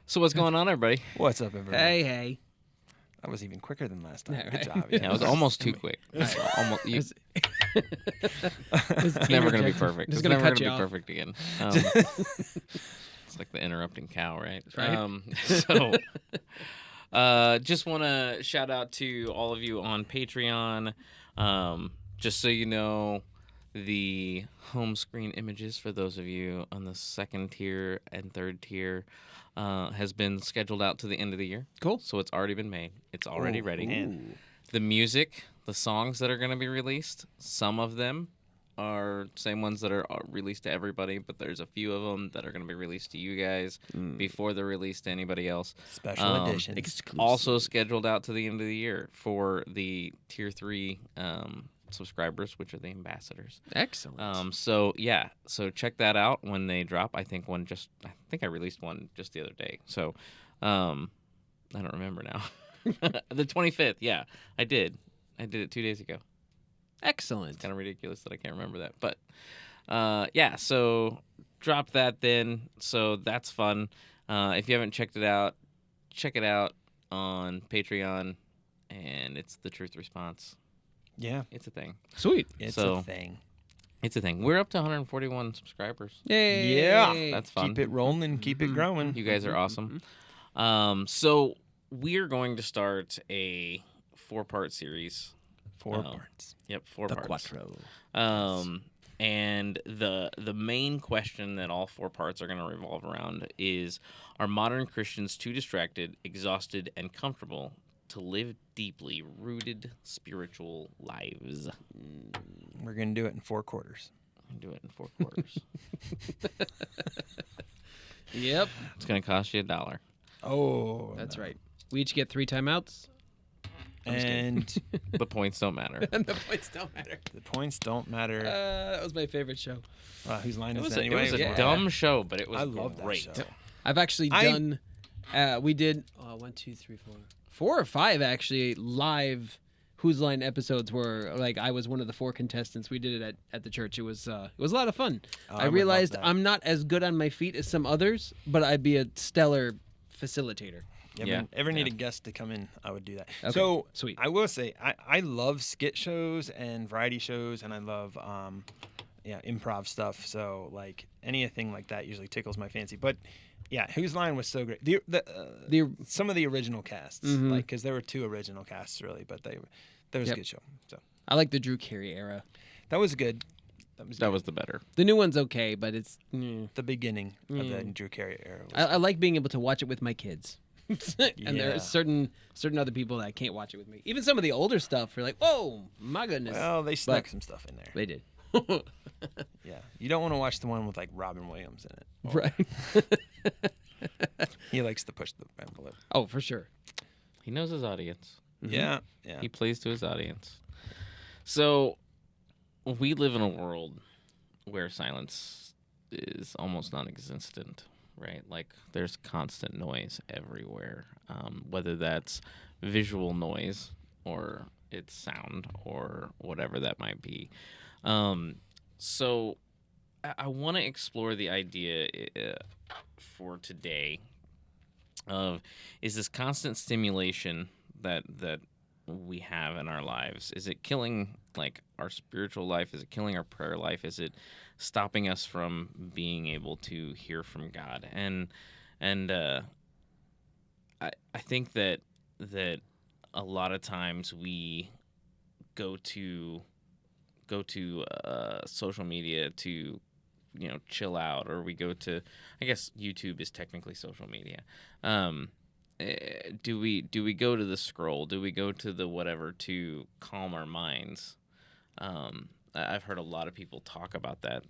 So what's going on, everybody? What's up, everybody? Hey. That was even quicker than last time. Yeah, Good right. job. Yeah, it was almost too quick. Almost, it's never going to be perfect. It's never going to be perfect again. It's like the interrupting cow, right? Right. Just want to shout out to all of you on Patreon. Just so you know, the home screen images for those of you on the second tier and third tier has been scheduled out to the end of the year. Cool. So it's already been made. It's already ready. Man. The music, the songs that are going to be released, some of them are same ones that are released to everybody, but there's a few of them that are going to be released to you guys before they're released to anybody else. Special edition. Also scheduled out to the end of the year for the tier 3 subscribers, which are the ambassadors. Excellent. So check that out when they drop. I think I released one just the other day. So I don't remember now. The 25th. Yeah, I did it 2 days ago. Excellent. It's kind of ridiculous that I can't remember that, but so drop that then. So that's fun. If you haven't checked it out, check it out on Patreon, and it's the Truth Response. Yeah. It's a thing. Sweet. It's a thing. It's a thing. We're up to 141 subscribers. Yay. Yeah. That's fun. Keep it rolling. Keep it growing. You guys are awesome. So we're going to start a 4-part series. 4 parts. Yep, 4 parts. Quattro. And the main question that all 4 parts are going to revolve around is: are modern Christians too distracted, exhausted, and comfortable to live deeply rooted spiritual lives? We're going to do it in 4 quarters. Do it in 4 quarters. Yep. It's going to cost you $1. Oh. That's right. We each get 3 timeouts. And The points don't matter. And the points don't matter. the points don't matter. That was my favorite show. Whose line It is was it anyway? a Yeah. dumb show, but it was I love great. that show. I've actually done. We did 1, 2, 3, 4 or 5 actually live Whose Line episodes were like I was one of the 4 contestants. We did it at the church. It was a lot of fun. I would realized love that. I'm not as good on my feet as some others, but I'd be a stellar facilitator. Ever need a guest to come in, I would do that. Okay, So sweet. I will say I love skit shows and variety shows, and I love improv stuff. So like anything like that usually tickles my fancy. But yeah, Whose Line was so great. Some of the original casts, like because there were 2 original casts really, but that was a good show. So I like the Drew Carey era. that was good. That was the better. The new one's okay, but it's. The beginning of the Drew Carey era. I like being able to watch it with my kids. And there Yeah. are certain other people that can't watch it with me. Even some of the older stuff are like, oh my goodness. Well, they snuck some stuff in there. They did. Yeah, you don't want to watch the one with like Robin Williams in it. Right. He likes to push the envelope. Oh, for sure. He knows his audience. Yeah. He plays to his audience. So we live in a world where silence is almost non-existent, right? Like there's constant noise everywhere, whether that's visual noise or it's sound or whatever that might be. So I want to explore the idea for today of, is this constant stimulation that we have in our lives, is it killing like our spiritual life? Is it killing our prayer life? Is it stopping us from being able to hear from God? And I think that a lot of times we go to social media to chill out, or we go to, I guess YouTube is technically social media. Do we go to the scroll? Do we go to the whatever to calm our minds? I've heard a lot of people talk about that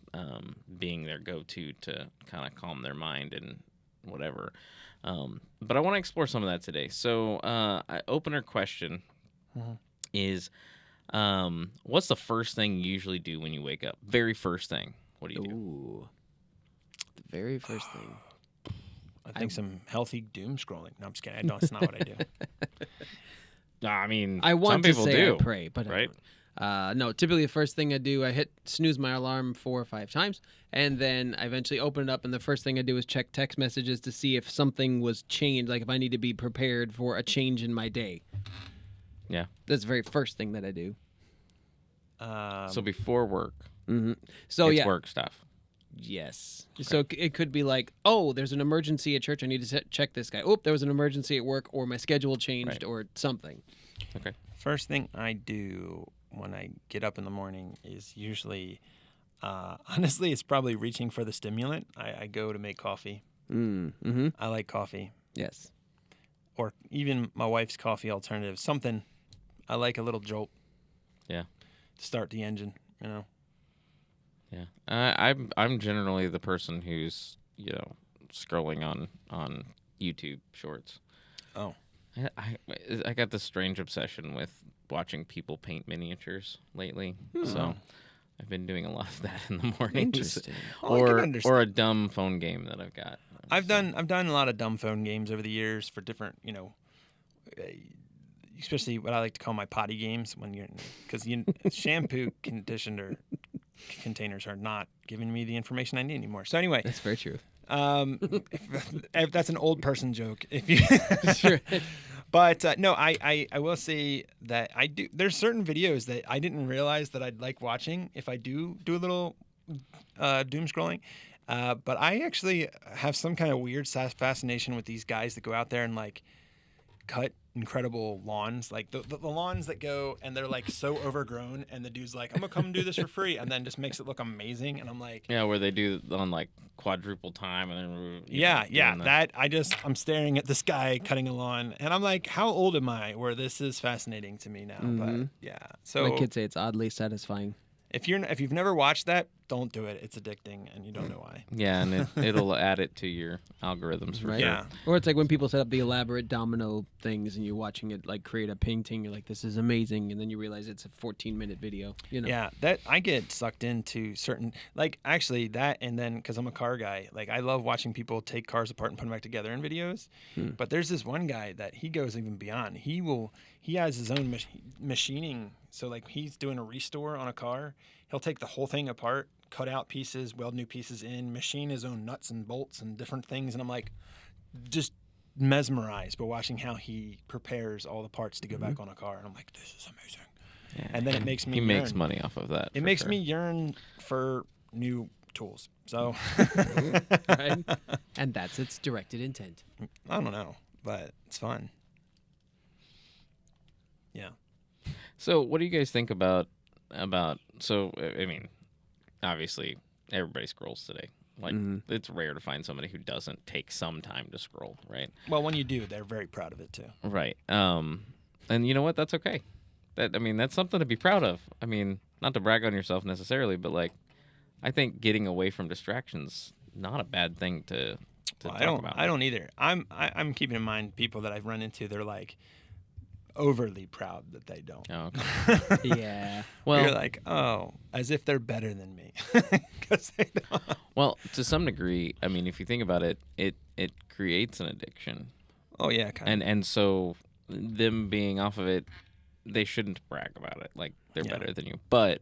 being their go-to to kind of calm their mind and whatever. But I want to explore some of that today. So opener question is, what's the first thing you usually do when you wake up? Very first thing. What do you do? Ooh. The very first thing. I think some healthy doom scrolling. No, I'm just kidding. That's not what I do. I mean, I want some to people say do. I pray, but right? No, typically the first thing I do, I hit snooze my alarm 4 or 5 times, and then I eventually open it up, and the first thing I do is check text messages to see if something was changed, like if I need to be prepared for a change in my day. Yeah. That's the very first thing that I do. So before work, So it's yeah, work stuff. yes. So it could be like, oh, there's an emergency at church. I need to check this guy. Oh, there was an emergency at work, or my schedule changed, or something. Okay. First thing I do when I get up in the morning is usually, honestly, it's probably reaching for the stimulant. I go to make coffee. Mm-hmm. I like coffee. Yes. Or even my wife's coffee alternative. Something. I like a little jolt. Yeah. To start the engine, you know. Yeah. I'm generally the person who's, scrolling on YouTube shorts. Oh. I got this strange obsession with watching people paint miniatures lately. So I've been doing a lot of that in the morning. Interesting. Or a dumb phone game that I've got. I've done a lot of dumb phone games over the years for different, especially what I like to call my potty games because shampoo conditioner containers are not giving me the information I need anymore. So anyway, That's very true. if that's an old person joke. If you, Sure. But no, I will say that I do. There's certain videos that I didn't realize that I'd like watching if I do a little doom scrolling. But I actually have some kind of weird fascination with these guys that go out there and like cut incredible lawns, like the lawns that go and they're like so overgrown, and the dude's like, I'm gonna come do this for free, and then just makes it look amazing, and I'm like, Yeah, where they do on like quadruple time and then I'm staring at this guy cutting a lawn, and I'm like, how old am I where this is fascinating to me now? But yeah, so My kids say it's oddly satisfying. if you've never watched that, don't do it. It's addicting, and you don't know why. Yeah, and it'll add it to your algorithms for Right. sure. Yeah. Or it's like when people set up the elaborate domino things and you're watching it like create a painting, you're like, this is amazing, and then you realize it's a 14-minute video. Yeah, that I get sucked into certain, like actually that, and then because I'm a car guy, like I love watching people take cars apart and put them back together in videos. But there's this one guy that he goes even beyond. He has his own machining. So like he's doing a restore on a car. He'll take the whole thing apart, cut out pieces, weld new pieces in, machine his own nuts and bolts and different things. And I'm like, just mesmerized by watching how he prepares all the parts to go back on a car. And I'm like, this is amazing. Yeah, And then it makes me He makes yearn. money off of that. It makes me yearn for new tools. So Right? And that's its directed intent. I don't know, but it's fun. Yeah. So, what do you guys think about? So, I mean, obviously, everybody scrolls today. Like, it's rare to find somebody who doesn't take some time to scroll, right? Well, when you do, they're very proud of it too. Right. And you know what? That's okay. That's something to be proud of. I mean, not to brag on yourself necessarily, but like, I think getting away from distractions not a bad thing to talk about. I don't either. I'm keeping in mind people that I've run into. They're like overly proud that they don't. Oh, okay. Yeah. Well, You're like, oh, as if they're better than me, because they don't. well, to some degree, I mean, if you think about it, it creates an addiction, Oh yeah, kind and so them being off of it, they shouldn't brag about it like they're Yeah. better than you, but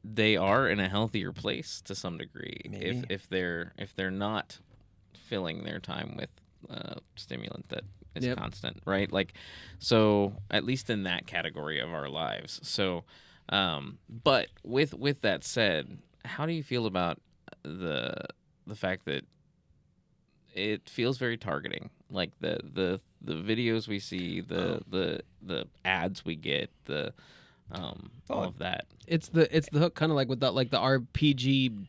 they are in a healthier place to some degree Maybe. if they're not filling their time with stimulant that is Yep. constant, right? Like, so at least in that category of our lives. So, but with that said, how do you feel about the fact that it feels very targeting, like the videos we see, the ads we get, all of that. It's the hook, kind of like with the RPG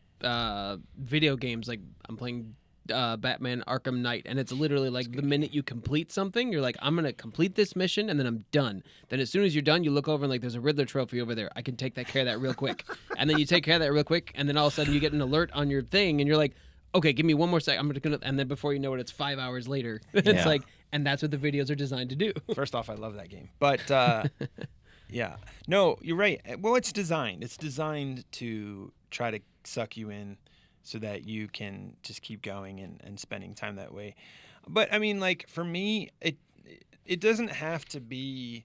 video games. Like I'm playing Batman Arkham Knight, and it's literally like the minute you complete something, you're like, I'm gonna complete this mission, and then I'm done. Then as soon as you're done, you look over and like, there's a Riddler trophy over there. I can take care of that real quick. And then you take care of that real quick, and then all of a sudden you get an alert on your thing, and you're like, okay, give me one more sec. I'm gonna, and then before you know it, it's 5 hours later. It's Yeah. like, and that's what the videos are designed to do. First off, I love that game, but yeah, no, you're right. Well, it's designed. It's designed to try to suck you in, so that you can just keep going and spending time that way. But I mean, like for me, it doesn't have to be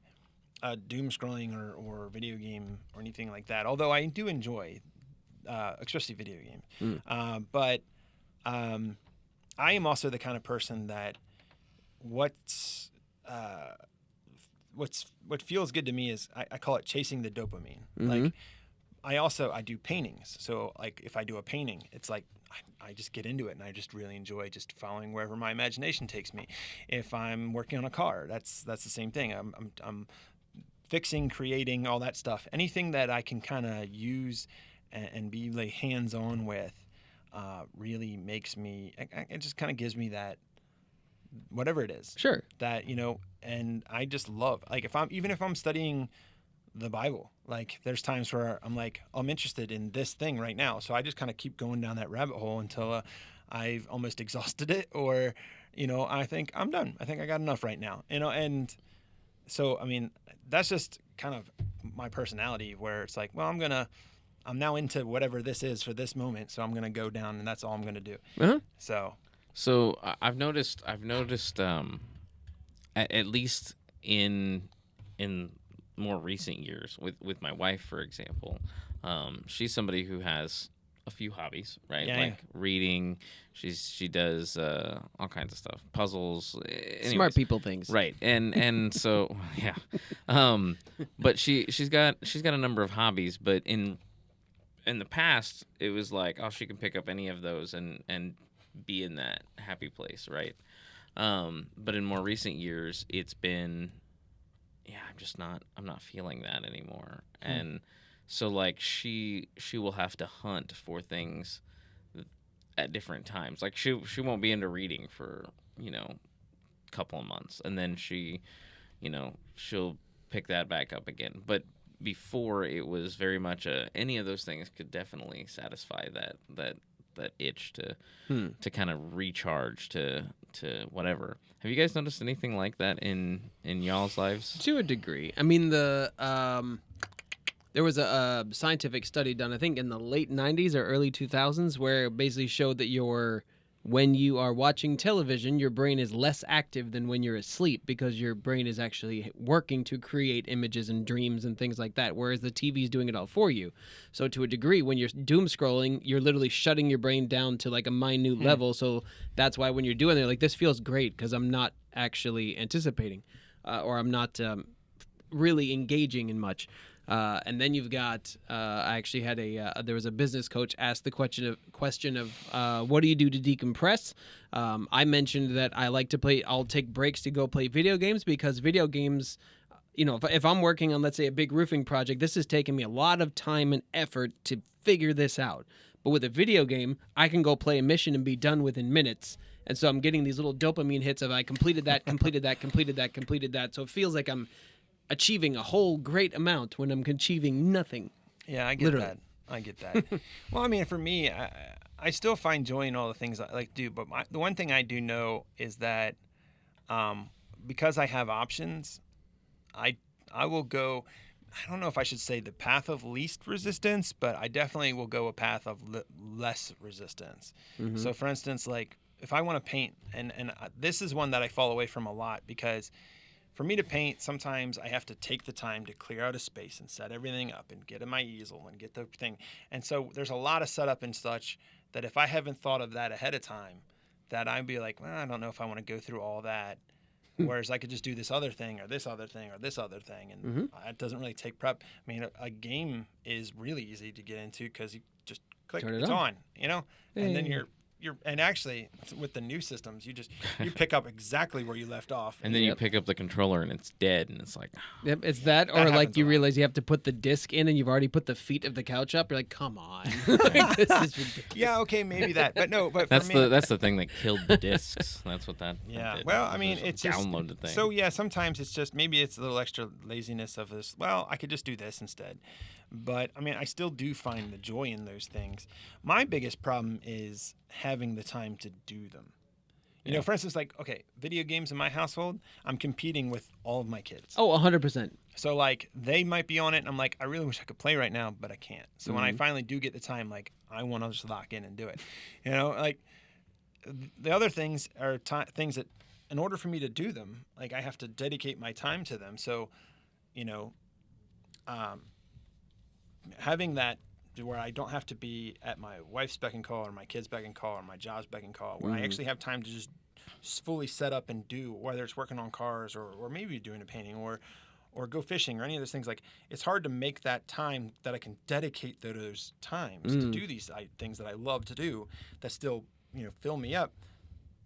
doom scrolling or video game or anything like that. Although I do enjoy, especially video games. But I am also the kind of person that what feels good to me is I call it chasing the dopamine. Like I do paintings. So like if I do a painting, it's like I just get into it and I just really enjoy just following wherever my imagination takes me. If I'm working on a car, that's the same thing. I'm fixing, creating, all that stuff. Anything that I can kind of use and be like hands-on with really makes me. It just kind of gives me that whatever it is. Sure. That and I just love like if I'm studying the Bible. Like there's times where I'm like, I'm interested in this thing right now. So I just kind of keep going down that rabbit hole until I've almost exhausted it or, I think I'm done. I think I got enough right now, and so, I mean, that's just kind of my personality where it's like, well, I'm now into whatever this is for this moment. So I'm going to go down and that's all I'm going to do. So I've noticed, at least in more recent years with my wife, for example, she's somebody who has a few hobbies, right? Like reading. She does all kinds of stuff, puzzles, anyways. Smart people things, right? And so yeah, but she's got a number of hobbies, but in the past it was like, oh, she can pick up any of those and be in that happy place, right? But in more recent years, it's been, I'm not feeling that anymore. And so like she will have to hunt for things at different times. Like she won't be into reading for, a couple of months, and then she'll pick that back up again. But before, it was very much any of those things could definitely satisfy that itch to kind of recharge to whatever. Have you guys noticed anything like that in y'all's lives? To a degree. I mean, there was a scientific study done, I think, in the late 90s or early 2000s, where it basically showed that when you are watching television, your brain is less active than when you're asleep because your brain is actually working to create images and dreams and things like that, whereas the TV is doing it all for you. So to a degree, when you're doom scrolling, you're literally shutting your brain down to like a minute level. So that's why when you're doing it, like, this feels great because I'm not actually anticipating or I'm not really engaging in much. And then you've got, I actually had there was a business coach ask the question of what do you do to decompress? I mentioned that I like to I'll take breaks to go play video games because video games, if I'm working on, let's say, a big roofing project, this has taken me a lot of time and effort to figure this out. But with a video game, I can go play a mission and be done within minutes. And so I'm getting these little dopamine hits of I completed that, completed that, completed that, completed that. So it feels like I'm achieving a whole great amount when I'm achieving nothing. Yeah, I get that. I get that. Well, I mean, for me, I still find joy in all the things I like to do. But the one thing I do know is that because I have options, I will go, I don't know if I should say the path of least resistance, but I definitely will go a path of less resistance. So, for instance, like if I want to paint, and this is one that I fall away from a lot because for me to paint, sometimes I have to take the time to clear out a space and set everything up and get in my easel and get the thing. And so there's a lot of setup and such that if I haven't thought of that ahead of time, that I'd be like, well, I don't know if I want to go through all that. Whereas I could just do this other thing or this other thing or this other thing. And it doesn't really take prep. I mean, a game is really easy to get into because you just click, it's on, and then you're and actually with the new systems, you pick up exactly where you left off, and then you pick up the controller and it's dead, and it's like, yep, it's that, or like you realize you have to put the disc in and you've already put the feet of the couch up. You're like, come on, like, this is ridiculous. Yeah, okay, maybe that, but no, but that's for me, that's the thing that killed the discs. That's what that. Yeah, that did. well, I mean, it's just downloaded thing. So yeah, sometimes it's just maybe it's a little extra laziness of this. Well, I could just do this instead. But I mean, I still do find the joy in those things. My biggest problem is having the time to do them. For instance, like, okay, video games in my household, I'm competing with all of my kids. Oh, 100%. So like they might be on it and I'm like, I really wish I could play right now, but I can't. So when I finally do get the time, like I want to just lock in and do it. Like the other things are things that in order for me to do them, like I have to dedicate my time to them. So having that where I don't have to be at my wife's beck and call or my kid's beck and call or my job's beck and call, where I actually have time to just fully set up and do, whether it's working on cars or maybe doing a painting or go fishing or any of those things. Like, it's hard to make that time that I can dedicate to those times to do these things that I love to do that still, fill me up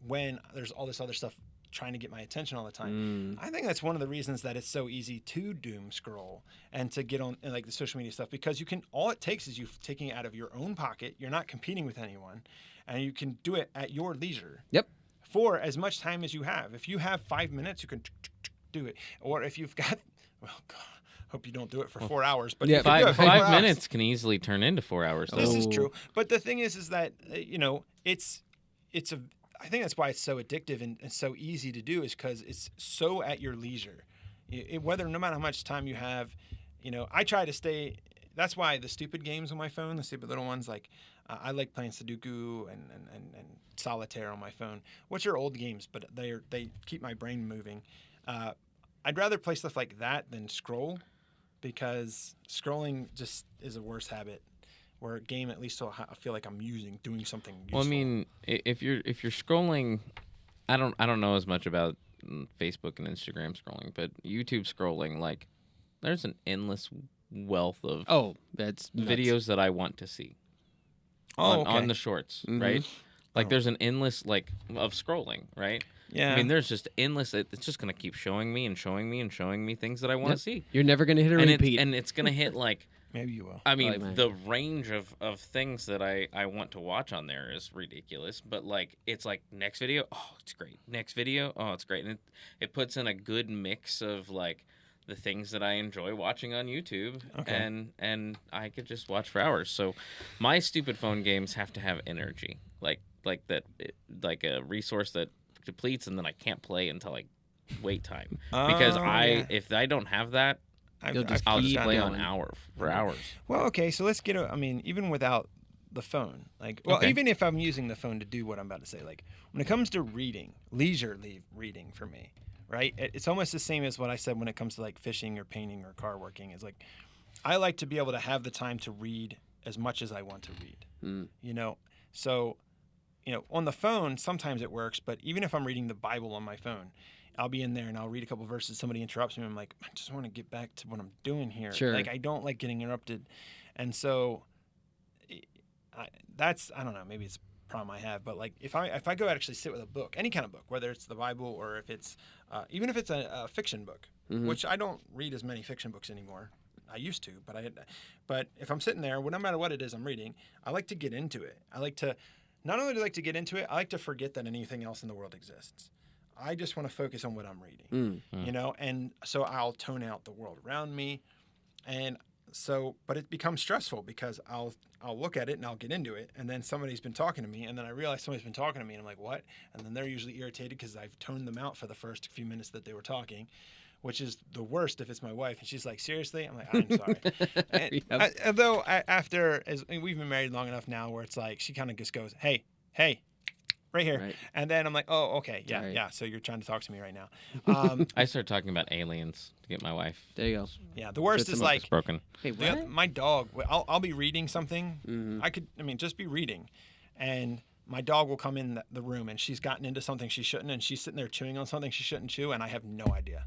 when there's all this other stuff trying to get my attention all the time. I think that's one of the reasons that it's so easy to doom scroll and to get on like the social media stuff, because all it takes is you taking it out of your own pocket. You're not competing with anyone, and you can do it at your leisure. Yep. For as much time as you have. If you have 5 minutes, you can do it. Or if you've got, well, God, hope you don't do it for 4 hours. But yeah, five minutes can easily turn into 4 hours. Though. This is true. But the thing is that I think that's why it's so addictive and so easy to do, is because it's so at your leisure. No matter how much time you have, I try to stay. That's why the stupid games on my phone, the stupid little ones, like I like playing Sudoku and Solitaire on my phone, which are old games, but they keep my brain moving. I'd rather play stuff like that than scroll, because scrolling just is a worse habit. Where a game, at least I feel like I'm doing something useful. Well, I mean, if you're scrolling, I don't know as much about Facebook and Instagram scrolling, but YouTube scrolling, like, there's an endless wealth of that's videos that I want to see. On the shorts, right? Like, there's an endless of scrolling, right? Yeah. I mean, there's just endless. It's just gonna keep showing me and showing me and showing me things that I want to see. You're never gonna hit a repeat, and it's gonna hit like. Maybe you will. I mean, the range of things that I want to watch on there is ridiculous. But, like, it's like, next video, oh, it's great. Next video, oh, it's great. And it puts in a good mix of, like, the things that I enjoy watching on YouTube. Okay. And I could just watch for hours. So my stupid phone games have to have energy. Like like a resource that depletes and then I can't play until, like, wait time. Because if I don't have that, I'll just play on for hours. Well, okay, so let's even without the phone, even if I'm using the phone to do what I'm about to say, like, when it comes to reading, leisurely reading for me, right? It's almost the same as what I said when it comes to, like, fishing or painting or car working. Is like, I like to be able to have the time to read as much as I want to read, So, on the phone, sometimes it works, but even if I'm reading the Bible on my phone, I'll be in there and I'll read a couple verses. Somebody interrupts me. And I'm like, I just want to get back to what I'm doing here. Sure. Like, I don't like getting interrupted. And so I don't know, maybe it's a problem I have, but, like, if I go actually sit with a book, any kind of book, whether it's the Bible or if it's, even if it's a fiction book, which I don't read as many fiction books anymore. I used to, but if I'm sitting there, no matter what it is I'm reading, I like to get into it. Not only do I like to get into it, I like to forget that anything else in the world exists. I just want to focus on what I'm reading, and so I'll tone out the world around me, but it becomes stressful because I'll look at it and I'll get into it, and then somebody's been talking to me, and then I realize somebody's been talking to me, and I'm like, what? And then they're usually irritated because I've toned them out for the first few minutes that they were talking, which is the worst if it's my wife, and she's like, seriously? I'm like, I'm sorry. Although we've been married long enough now where it's like she kind of just goes, hey. Right here. Right. And then I'm like, oh, okay. Yeah, right. Yeah. So you're trying to talk to me right now. I started talking about aliens to get my wife. There you go. Yeah. The worst is, like, broken. Hey, what? My dog, I'll be reading something. Just be reading. And my dog will come in the room and she's gotten into something she shouldn't. And she's sitting there chewing on something she shouldn't chew. And I have no idea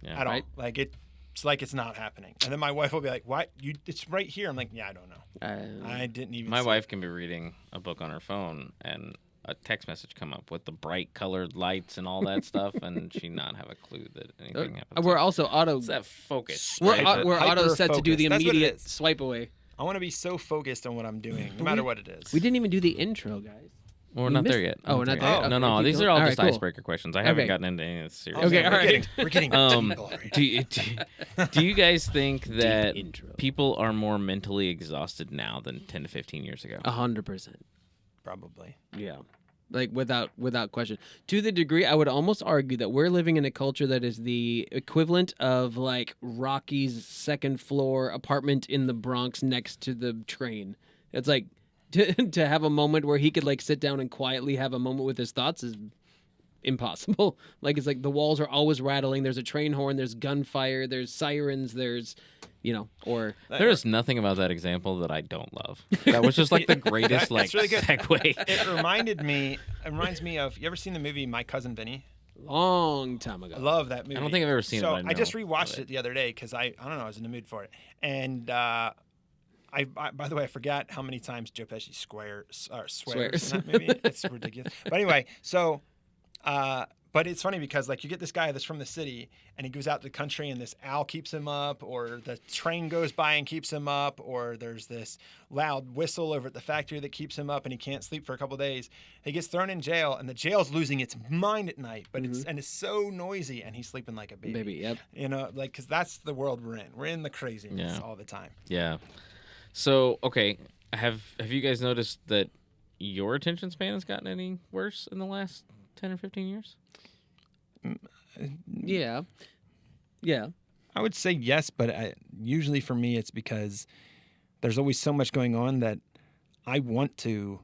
at all. Like, it's like it's not happening. And then my wife will be like, what? It's right here. I'm like, yeah, I don't know. I didn't even My wife can be reading a book on her phone and a text message come up with the bright colored lights and all that stuff, and she not have a clue that anything happens. We're also auto. It's that focus. We're auto set to do the immediate swipe away. I want to be so focused on what I'm doing, no matter what it is. We didn't even do the intro, guys. Well, we're not there yet. Oh, we're not there. Oh, no. These are all just icebreaker questions. I haven't gotten into any of this serious. Okay, all right. We're getting do you guys think that people are more mentally exhausted now than 10 to 15 years ago? 100%. Probably. Yeah. Like, without question. To the degree, I would almost argue that we're living in a culture that is the equivalent of, like, Rocky's second floor apartment in the Bronx next to the train. It's like, to have a moment where he could, like, sit down and quietly have a moment with his thoughts is impossible. Like it's like the walls are always rattling. There's a train horn. There's gunfire. There's sirens. There's, or There is nothing about that example that I don't love. That was just like the greatest That's really good. segue. It reminds me of, you ever seen the movie My Cousin Vinny? long time ago. I love that movie. I don't think I've ever seen it. So But I just rewatched it the other day because I don't know, I was in the mood for it. And I by the way, I forgot how many times Joe Pesci swears in that movie. It's ridiculous. But anyway, so but it's funny because like you get this guy that's from the city and he goes out to the country and this owl keeps him up, or the train goes by and keeps him up, or there's this loud whistle over at the factory that keeps him up and he can't sleep for a couple of days. He gets thrown in jail and the jail's losing its mind at night, but it's so noisy and he's sleeping like a baby. Baby, yep. Like because that's the world we're in. We're in the craziness all the time. Yeah. So okay, have you guys noticed that your attention span has gotten any worse in the last 10 or 15 years? Yeah. I would say yes, but usually for me it's because there's always so much going on that I want to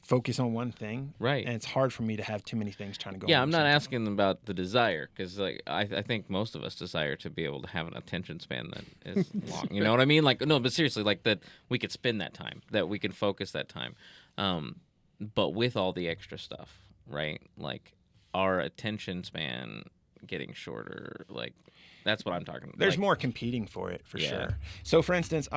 focus on one thing, Right. and it's hard for me to have too many things trying to go on. Yeah, I'm at the not same time. asking about the desire, because like I think most of us desire to be able to have an attention span that is long. You know what I mean? Like no, but seriously, like that we could spend that time, that we can focus that time, but with all the extra stuff, right? Like our attention span getting shorter, like that's what I'm talking about. There's Like, more competing for it, for Yeah. sure. So, for instance,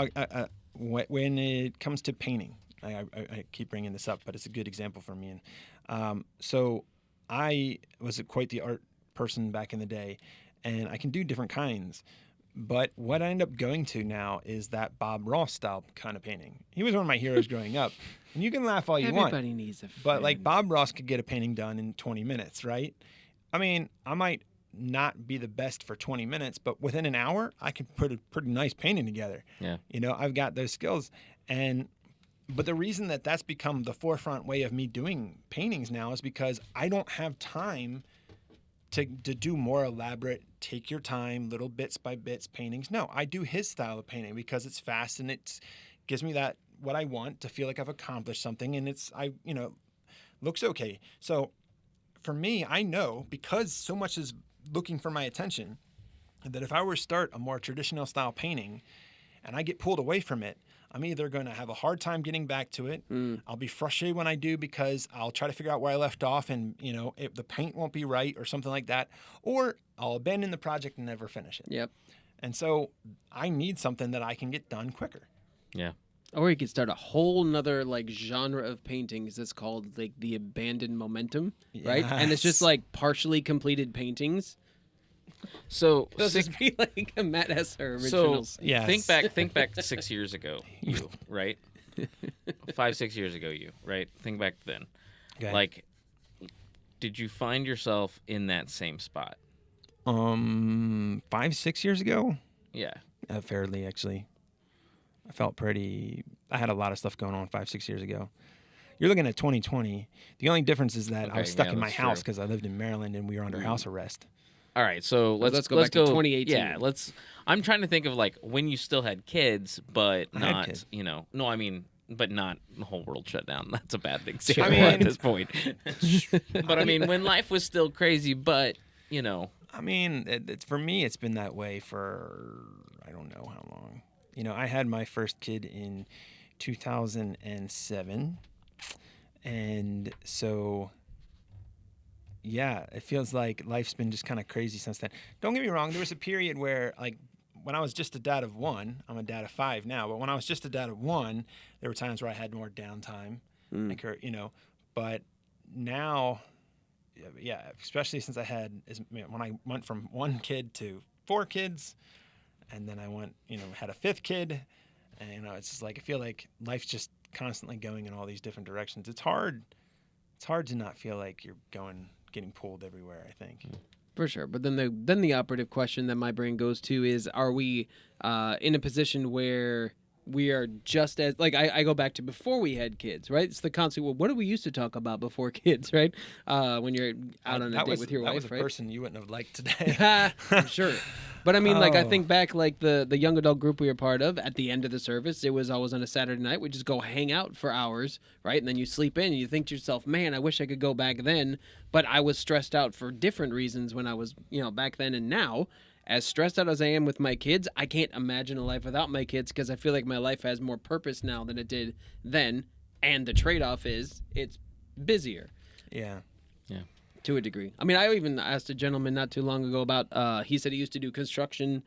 when it comes to painting, I keep bringing this up, but it's a good example for me. And so I was quite the art person back in the day, and I can do different kinds. But what I end up going to now is that Bob Ross style kind of painting. He was one of my heroes growing up. And you can laugh all you want. Everybody needs a friend. But like Bob Ross could get a painting done in 20 minutes, right? I mean, I might not be the best for 20 minutes, but within an hour, I can put a pretty nice painting together. Yeah. I've got those skills. But the reason that that's become the forefront way of me doing paintings now is because I don't have time to do more elaborate, take your time, little bits by bits paintings. No, I do his style of painting because it's fast and it gives me that what I want to feel like I've accomplished something, and looks okay. So for me, I know because so much is looking for my attention that if I were to start a more traditional style painting and I get pulled away from it, I'm either going to have a hard time getting back to it. I'll be frustrated when I do because I'll try to figure out where I left off and, if the paint won't be right or something like that, or I'll abandon the project and never finish it. Yep. And so I need something that I can get done quicker. Yeah. Or you could start a whole nother like genre of paintings that's called like the abandoned momentum, right? And it's just Yes. like partially completed paintings. So It'll just be like a Matt Hesser So originals. Yes. think back 6 years ago, you right? 5-6 years ago, you right? Think back then. Okay. Like, did you find yourself in that same spot? 5-6 years ago, Yeah. fairly actually. I had a lot of stuff going on 5-6 years ago. You're looking at 2020. The only difference is that I Okay, was stuck yeah, in my that's house true. because I lived in Maryland and we were under house arrest. All right, so let's go back to 2018. Yeah, I'm trying to think of like when you still had kids, but I had not, kids. No, I mean, but not the whole world shut down. That's a bad example I mean- at this point. But I mean, when life was still crazy, but I mean, it's for me, it's been that way for I don't know how long. I had my first kid in 2007, and so yeah, it feels like life's been just kind of crazy since then. Don't get me wrong, there was a period where like when I was just a dad of one, I'm a dad of 5 now, but when I was just a dad of one, there were times where I had more downtime, but now, yeah, especially since I had, when I went from 1 kid to 4 kids, and then I went, had a 5th kid, and it's just like I feel like life's just constantly going in all these different directions. It's hard to not feel like you're getting pulled everywhere, I think. For sure. But then the operative question that my brain goes to is, are we in a position where we are just as, like, I go back to before we had kids, right? It's the constant, well, what did we used to talk about before kids, right? When you're out on a date with your that wife, was a right? person you wouldn't have liked today. I'm sure. But I mean, like, I Oh. think back, like, the young adult group we were part of, at the end of the service, it was always on a Saturday night. We just go hang out for hours, right? And then you sleep in and you think to yourself, man, I wish I could go back then. But I was stressed out for different reasons when I was, back then and now. As stressed out as I am with my kids, I can't imagine a life without my kids because I feel like my life has more purpose now than it did then. And the trade-off is it's busier. Yeah. To a degree. I mean, I even asked a gentleman not too long ago about, he said he used to do construction,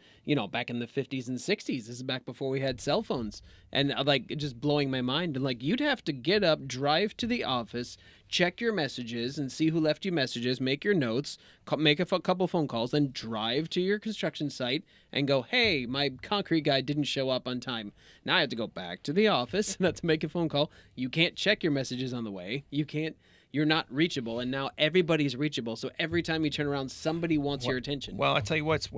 back in the 50s and 60s. This is back before we had cell phones. And like, it just blowing my mind. And like, you'd have to get up, drive to the office, check your messages and see who left you messages, make your notes, make a couple phone calls, then drive to your construction site and go, hey, my concrete guy didn't show up on time. Now I have to go back to the office not to make a phone call. You can't check your messages on the way. You're not reachable, and now everybody's reachable. So every time you turn around, somebody wants your attention. Well, I tell you what's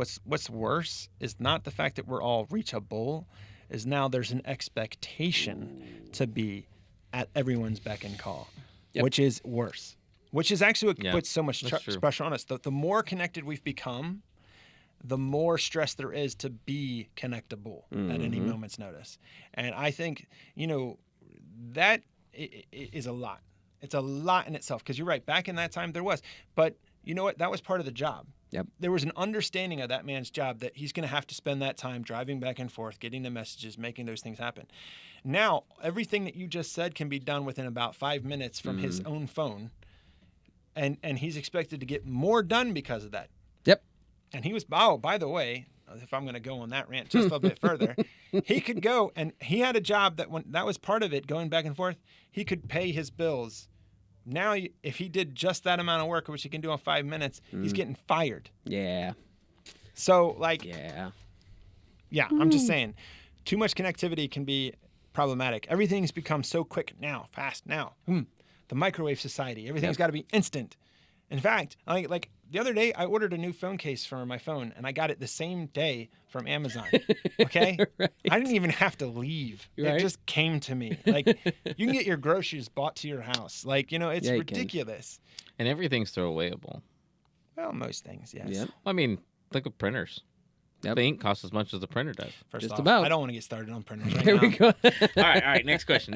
worse is not the fact that we're all reachable, is now there's an expectation to be at everyone's beck and call, which is worse. Which is actually what puts so much pressure on us. The more connected we've become, the more stress there is to be connectable at any moment's notice. And I think, that is a lot. It's a lot in itself because you're right. Back in that time, there was. But you know what? That was part of the job. Yep. There was an understanding of that man's job that he's going to have to spend that time driving back and forth, getting the messages, making those things happen. Now, everything that you just said can be done within about 5 minutes from his own phone. And he's expected to get more done because of that. Yep. And he was, by the way, if I'm going to go on that rant just a little bit further, he could go and he had a job that when that was part of it, going back and forth, he could pay his bills. Now, if he did just that amount of work, which he can do in 5 minutes, he's getting fired. Yeah. So, like, Yeah. I'm just saying, too much connectivity can be problematic. Everything's become so quick now, fast now. The microwave society, everything's got to be instant. In fact, like the other day, I ordered a new phone case for my phone, and I got it the same day from Amazon. Okay? Right. I didn't even have to leave. Right. It just came to me. Like, you can get your groceries bought to your house. Like, it's Yeah, you ridiculous. And everything's throwawayable. Well, most things, yes. Yep. I mean, look at printers. Yep. The ink costs as much as the printer does. First Just off, about. I don't want to get started on printers right Here now. we go. All right. Next question.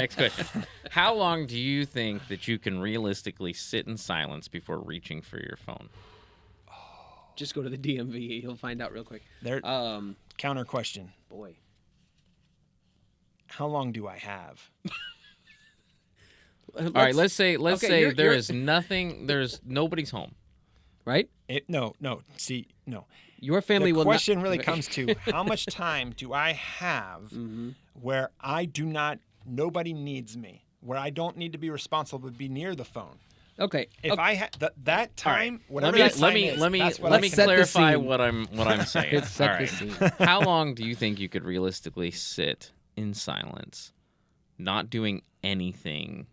How long do you think that you can realistically sit in silence before reaching for your phone? Just go to the DMV. You'll find out real quick. There, counter question. Boy. How long do I have? All right. Let's say you're- there's nobody's home. Right? No. See, no. Your family The will question not... really comes to how much time do I have where nobody needs me, where I don't need to be responsible to be near the phone. Okay. If I had that time, Let whatever me that time is, let me that's what let I me can- set the clarify scene. what I'm saying. Let's set All the right. scene. How long do you think you could realistically sit in silence, not doing anything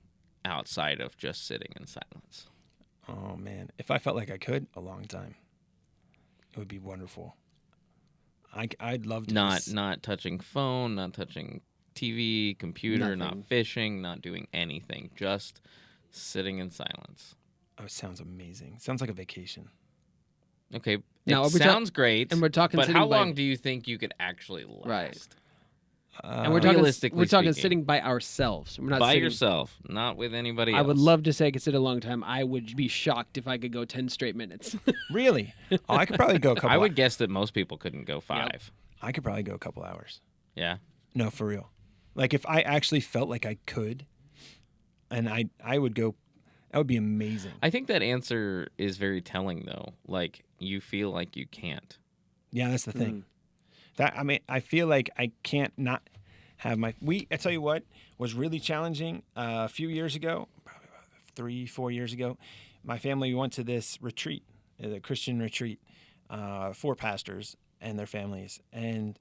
outside of just sitting in silence? Oh man, if I felt like I could, a long time. It would be wonderful. I'd love to. Not touching phone, not touching TV, computer, not Nothing. fishing, not doing anything, just sitting in silence. Oh, it sounds amazing. Sounds like a vacation. Okay, Now, it are we sounds great. and we're talking but sitting how by- long do you think you could actually last? Right. And And we're talking realistically speaking. sitting by ourselves. We're not By sitting, yourself, not with anybody else. I would love to say I could sit a long time. I would be shocked if I could go 10 straight minutes. Really? Oh, I could probably go a couple. I would guess that most people couldn't go 5. I could probably go a couple hours. Yeah. No, for real. Like if I actually felt like I could, and I would go, that would be amazing. I think that answer is very telling, though. Like, you feel like you can't. Yeah, that's the thing. I feel like I can't not have my. I tell you what was really challenging a few years ago, probably about 3-4 years ago. My family went to this retreat, the Christian retreat, for pastors and their families, and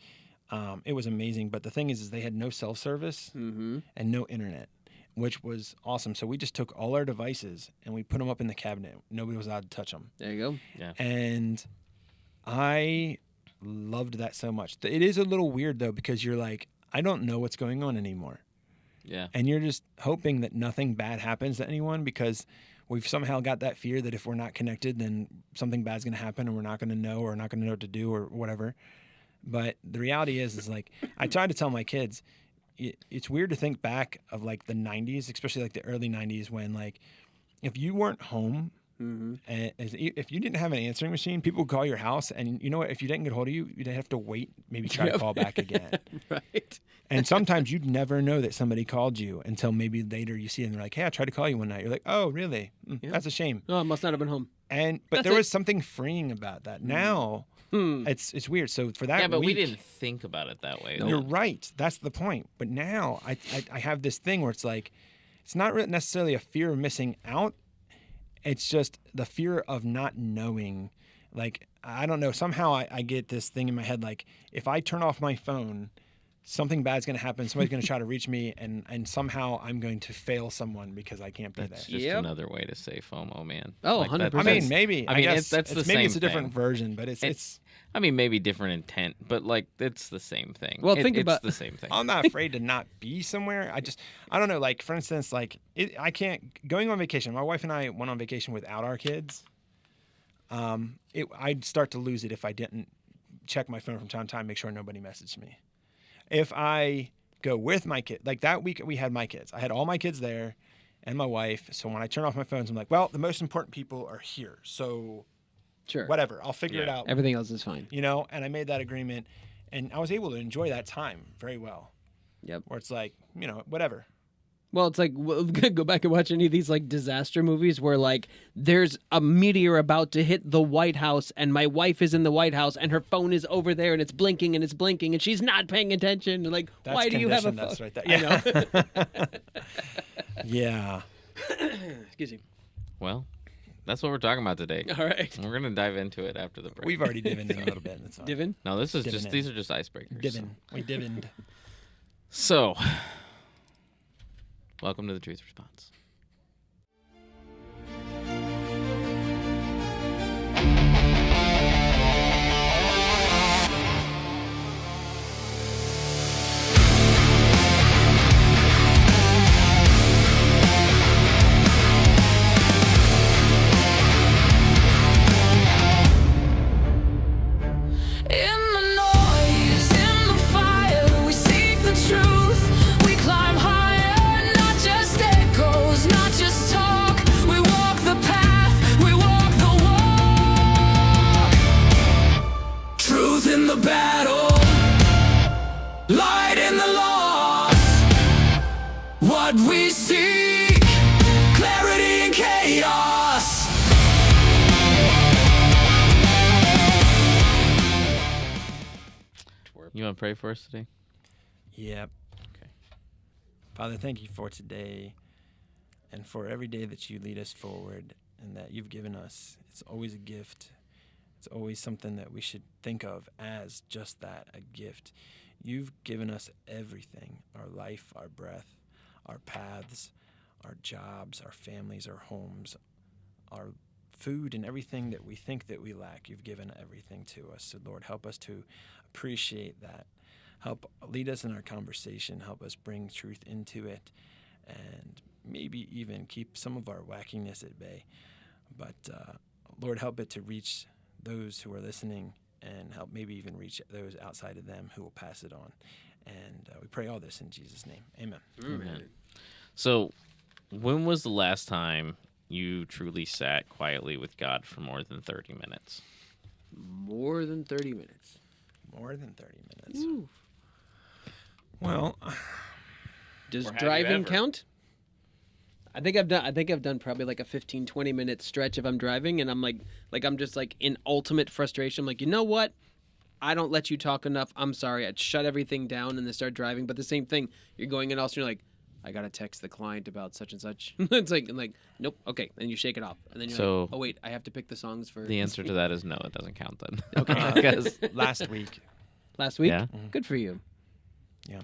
it was amazing. But the thing is they had no cell service and no internet, which was awesome. So we just took all our devices and we put them up in the cabinet. Nobody was allowed to touch them. There you go. Yeah. And I loved that so much. It is a little weird though, because you're like, I don't know what's going on anymore. Yeah. And you're just hoping that nothing bad happens to anyone, because we've somehow got that fear that if we're not connected, then something bad's going to happen and we're not going to know or not going to know what to do or whatever. But the reality is like, I try to tell my kids, it's weird to think back of like the 90s, especially like the early 90s when like, if you weren't home, if you didn't have an answering machine, people would call your house, and you know what? If you didn't get a hold of you, you'd have to wait, maybe try to call back again. Right. And sometimes you'd never know that somebody called you until maybe later you see it and they're like, "Hey, I tried to call you one night." You're like, "Oh, really? That's a shame." Oh, I must not have been home. But there was something freeing about that. Now it's weird. So for that, but week, we didn't think about it that way. You're right. That's the point. But now I have this thing where it's like, it's not really necessarily a fear of missing out. It's just the fear of not knowing. Like, I don't know. Somehow I get this thing in my head. Like, if I turn off my phone, something bad's going to happen. Somebody's going to try to reach me, and somehow I'm going to fail someone because I can't be That's there. just another way to say FOMO, man. Oh, Like, 100%. I mean, maybe. I mean, guess that's the maybe same it's a different thing. version, but it's. I mean, maybe different intent, but like it's the same thing. Well, think it's about- the same thing. I'm not afraid to not be somewhere. I don't know. Like, for instance, like I can't going on vacation. My wife and I went on vacation without our kids. I'd start to lose it if I didn't check my phone from time to time, make sure nobody messaged me. If I go with my kid, like that week we had my kids. I had all my kids there and my wife. So when I turn off my phones, I'm like, well, the most important people are here. So Sure. whatever, I'll figure it out. Everything else is fine. You know, and I made that agreement, and I was able to enjoy that time very well. Yep. Where it's like, you know, whatever. Well, it's like, go back and watch any of these like disaster movies where like there's a meteor about to hit the White House and my wife is in the White House and her phone is over there and it's blinking and she's not paying attention. And like, That's why do you have a condition, phone? that's right there. I know. Yeah. Excuse me. Well, that's what we're talking about today. All right. We're gonna dive into it after the break. We've already divvied in a little bit. That's fine. Divin? No, this is Divin' just in. these are just icebreakers. Divin. We divined. So, welcome to the Truth Response. In the noise, in the fire, we seek the truth. We climb higher, not just echoes, not just talk. We walk the path, we walk the walk. Truth in the battle, light in the loss. What we seek, clarity in chaos. You want to pray for us today? Yep. Okay. Father, thank you for today and for every day that you lead us forward and that you've given us. It's always a gift. It's always something that we should think of as just that, a gift. You've given us everything, our life, our breath, our paths, our jobs, our families, our homes, our food, and everything that we think that we lack. You've given everything to us. So, Lord, help us to appreciate that. Help lead us in our conversation. Help us bring truth into it, and maybe even keep some of our wackiness at bay. But, Lord, help it to reach those who are listening, and help maybe even reach those outside of them who will pass it on. And we pray all this in Jesus' name. Amen. Amen. So, when was the last time you truly sat quietly with God for more than 30 minutes? More than 30 minutes. More than 30 minutes. Well, Does Or have you driving ever? count? I think I've done probably like a 15, 20 minute stretch if I'm driving and I'm like I'm just like in ultimate frustration. I'm like, you know what? I don't let you talk enough. I'm sorry. I'd shut everything down and then start driving. But the same thing, you're going in also, you're like, I gotta text the client about such and such. It's like, nope, okay, and you shake it off, and then you're So- like, oh wait, I have to pick the songs for The answer to that is no, it doesn't count then. okay. Because Last week. last week. Yeah. Good for you. Yeah.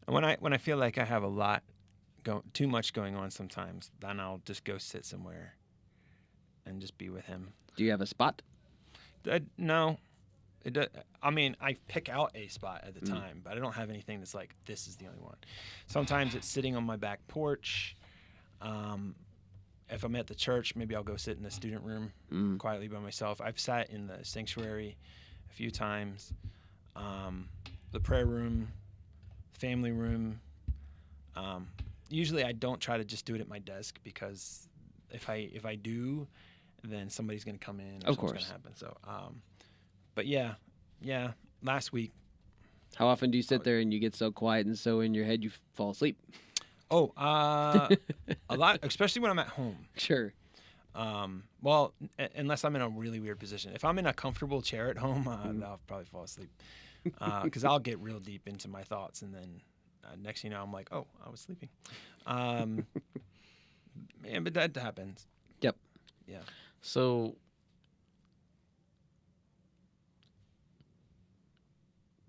And when I feel like I have a lot, too much going on sometimes, then I'll just go sit somewhere and just be with him. Do you have a spot? No. I mean, I pick out a spot at the time, but I don't have anything that's like, this is the only one. Sometimes it's sitting on my back porch. if I'm at the church, maybe I'll go sit in the student room quietly by myself. I've sat in the sanctuary a few times, the prayer room, family room. Usually I don't try to just do it at my desk, because if I do, then somebody's going to come in. Or Of something's course. going to happen. So, but yeah. Last week. How often do you sit there and you get so quiet and so in your head you fall asleep? Oh, a lot, especially when I'm at home. Sure. Well, unless I'm in a really weird position. If I'm in a comfortable chair at home, I'll probably fall asleep, because I'll get real deep into my thoughts, and then next thing you know, I'm like, oh, I was sleeping. Man, but that happens. Yep. Yeah. So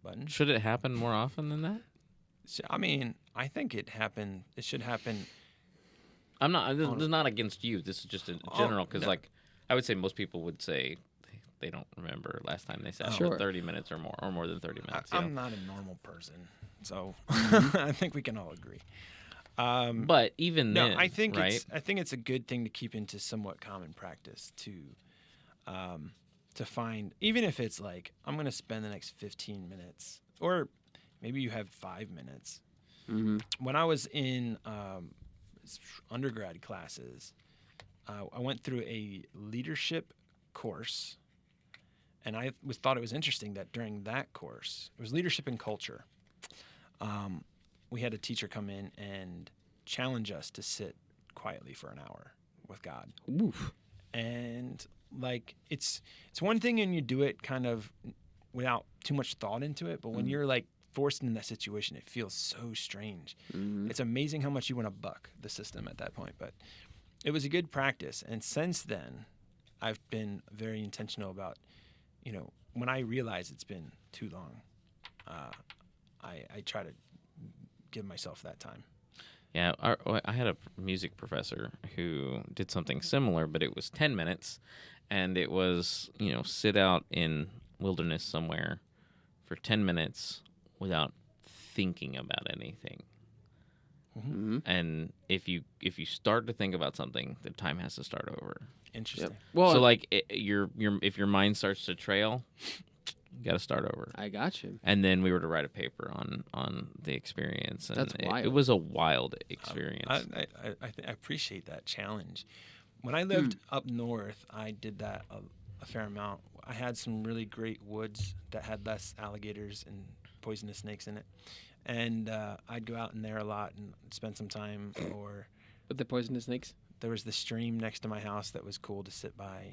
Button. should it happen more often than that? So, I mean, I think it happened. It should happen. I'm not. This is not against you. This is just in general, because no. like I would say most people would say they don't remember last time they sat Sure. for 30 minutes or more than 30 minutes. I'm not a normal person, so I think we can all agree. But even No, then, I think right? I think it's a good thing to keep into somewhat common practice to find, even if it's like, I'm going to spend the next 15 minutes, or maybe you have 5 minutes. Mm-hmm. When I was in undergrad classes, I went through a leadership course, and I thought it was interesting that during that course, it was leadership and culture. We had a teacher come in and challenge us to sit quietly for an hour with God. Oof. And like, it's one thing when you do it kind of without too much thought into it, but when you're like forced in that situation, it feels so strange. Mm-hmm. It's amazing how much you want to buck the system at that point. But it was a good practice, and since then, I've been very intentional about, when I realize it's been too long, I try to give myself that time. Yeah, I had a music professor who did something similar, but it was 10 minutes, and it was, sit out in wilderness somewhere for 10 minutes without thinking about anything. Mm-hmm. And if you start to think about something, the time has to start over. Interesting. Well, So like if your mind starts to trail, you got to start over. I got you. And then we were to write a paper on the experience. And That's it wild. was a wild experience. I appreciate that challenge. When I lived up north, I did that a fair amount. I had some really great woods that had less alligators and poisonous snakes in it, and I'd go out in there a lot and spend some time. Or With the poisonous snakes? there was the stream next to my house that was cool to sit by.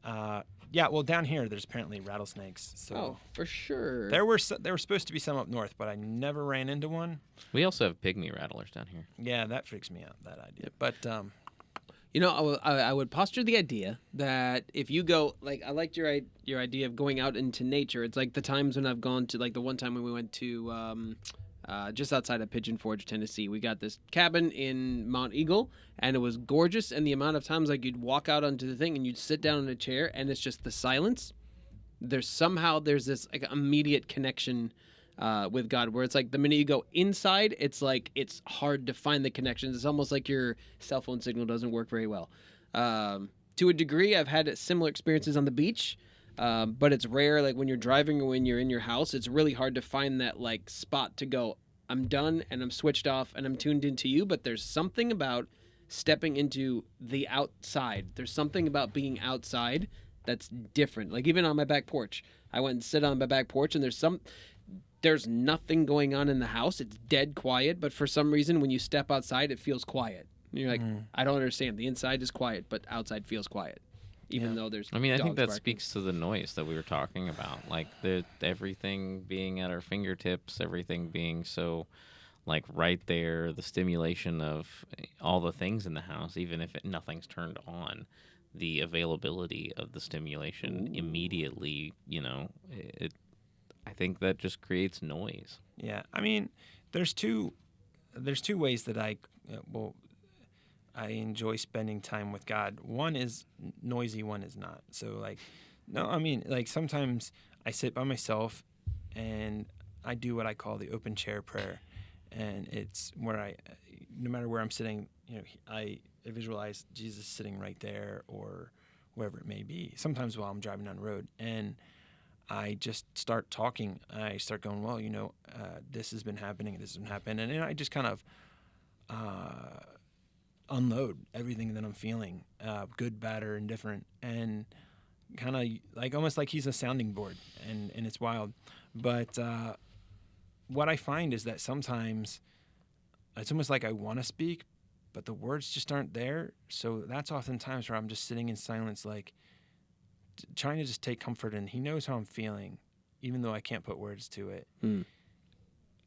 And well, down here there's apparently rattlesnakes. So Oh, for sure. there were supposed to be some up north, but I never ran into one. We also have pygmy rattlers down here. Yeah, that freaks me out, that idea. But I would posture the idea that if you go, like, I liked your idea of going out into nature. It's like the times when I've gone to, like, the one time when we went to just outside of Pigeon Forge, Tennessee. We got this cabin in Mount Eagle, and it was gorgeous. And the amount of times, like, you'd walk out onto the thing and you'd sit down in a chair, and it's just the silence. There's this like immediate connection with God, where it's like the minute you go inside, it's like it's hard to find the connections. It's almost like your cell phone signal doesn't work very well. To a degree, I've had similar experiences on the beach, but it's rare. Like when you're driving or when you're in your house, it's really hard to find that like spot to go, I'm done and I'm switched off and I'm tuned into you. But there's something about stepping into the outside. There's something about being outside that's different. Like even on my back porch, I went and sit on my back porch, and there's nothing going on in the house. It's dead quiet, but for some reason, when you step outside, it feels quiet. And you're like, I don't understand. The inside is quiet, but outside feels quiet, even though there's. I mean, I think dogs that barking. speaks to the noise that we were talking about. Like everything being at our fingertips, everything being so, like right there. The stimulation of all the things in the house, even if nothing's turned on, the availability of the stimulation immediately. I think that just creates noise. yeah, I mean, there's two ways that I enjoy spending time with God. One is noisy, one is not. So like, no, I mean, like sometimes I sit by myself and I do what I call the open chair prayer, and it's where no matter where I'm sitting, I visualize Jesus sitting right there or wherever it may be. Sometimes while I'm driving down the road, and I just start talking. I start going, well, this has been happening, this has been happening, and I just kind of unload everything that I'm feeling, good, bad, or indifferent, and kind of like almost like he's a sounding board, and it's wild. But what I find is that sometimes it's almost like I want to speak, but the words just aren't there. So that's oftentimes where I'm just sitting in silence, like trying to just take comfort in he knows how I'm feeling, even though I can't put words to it. And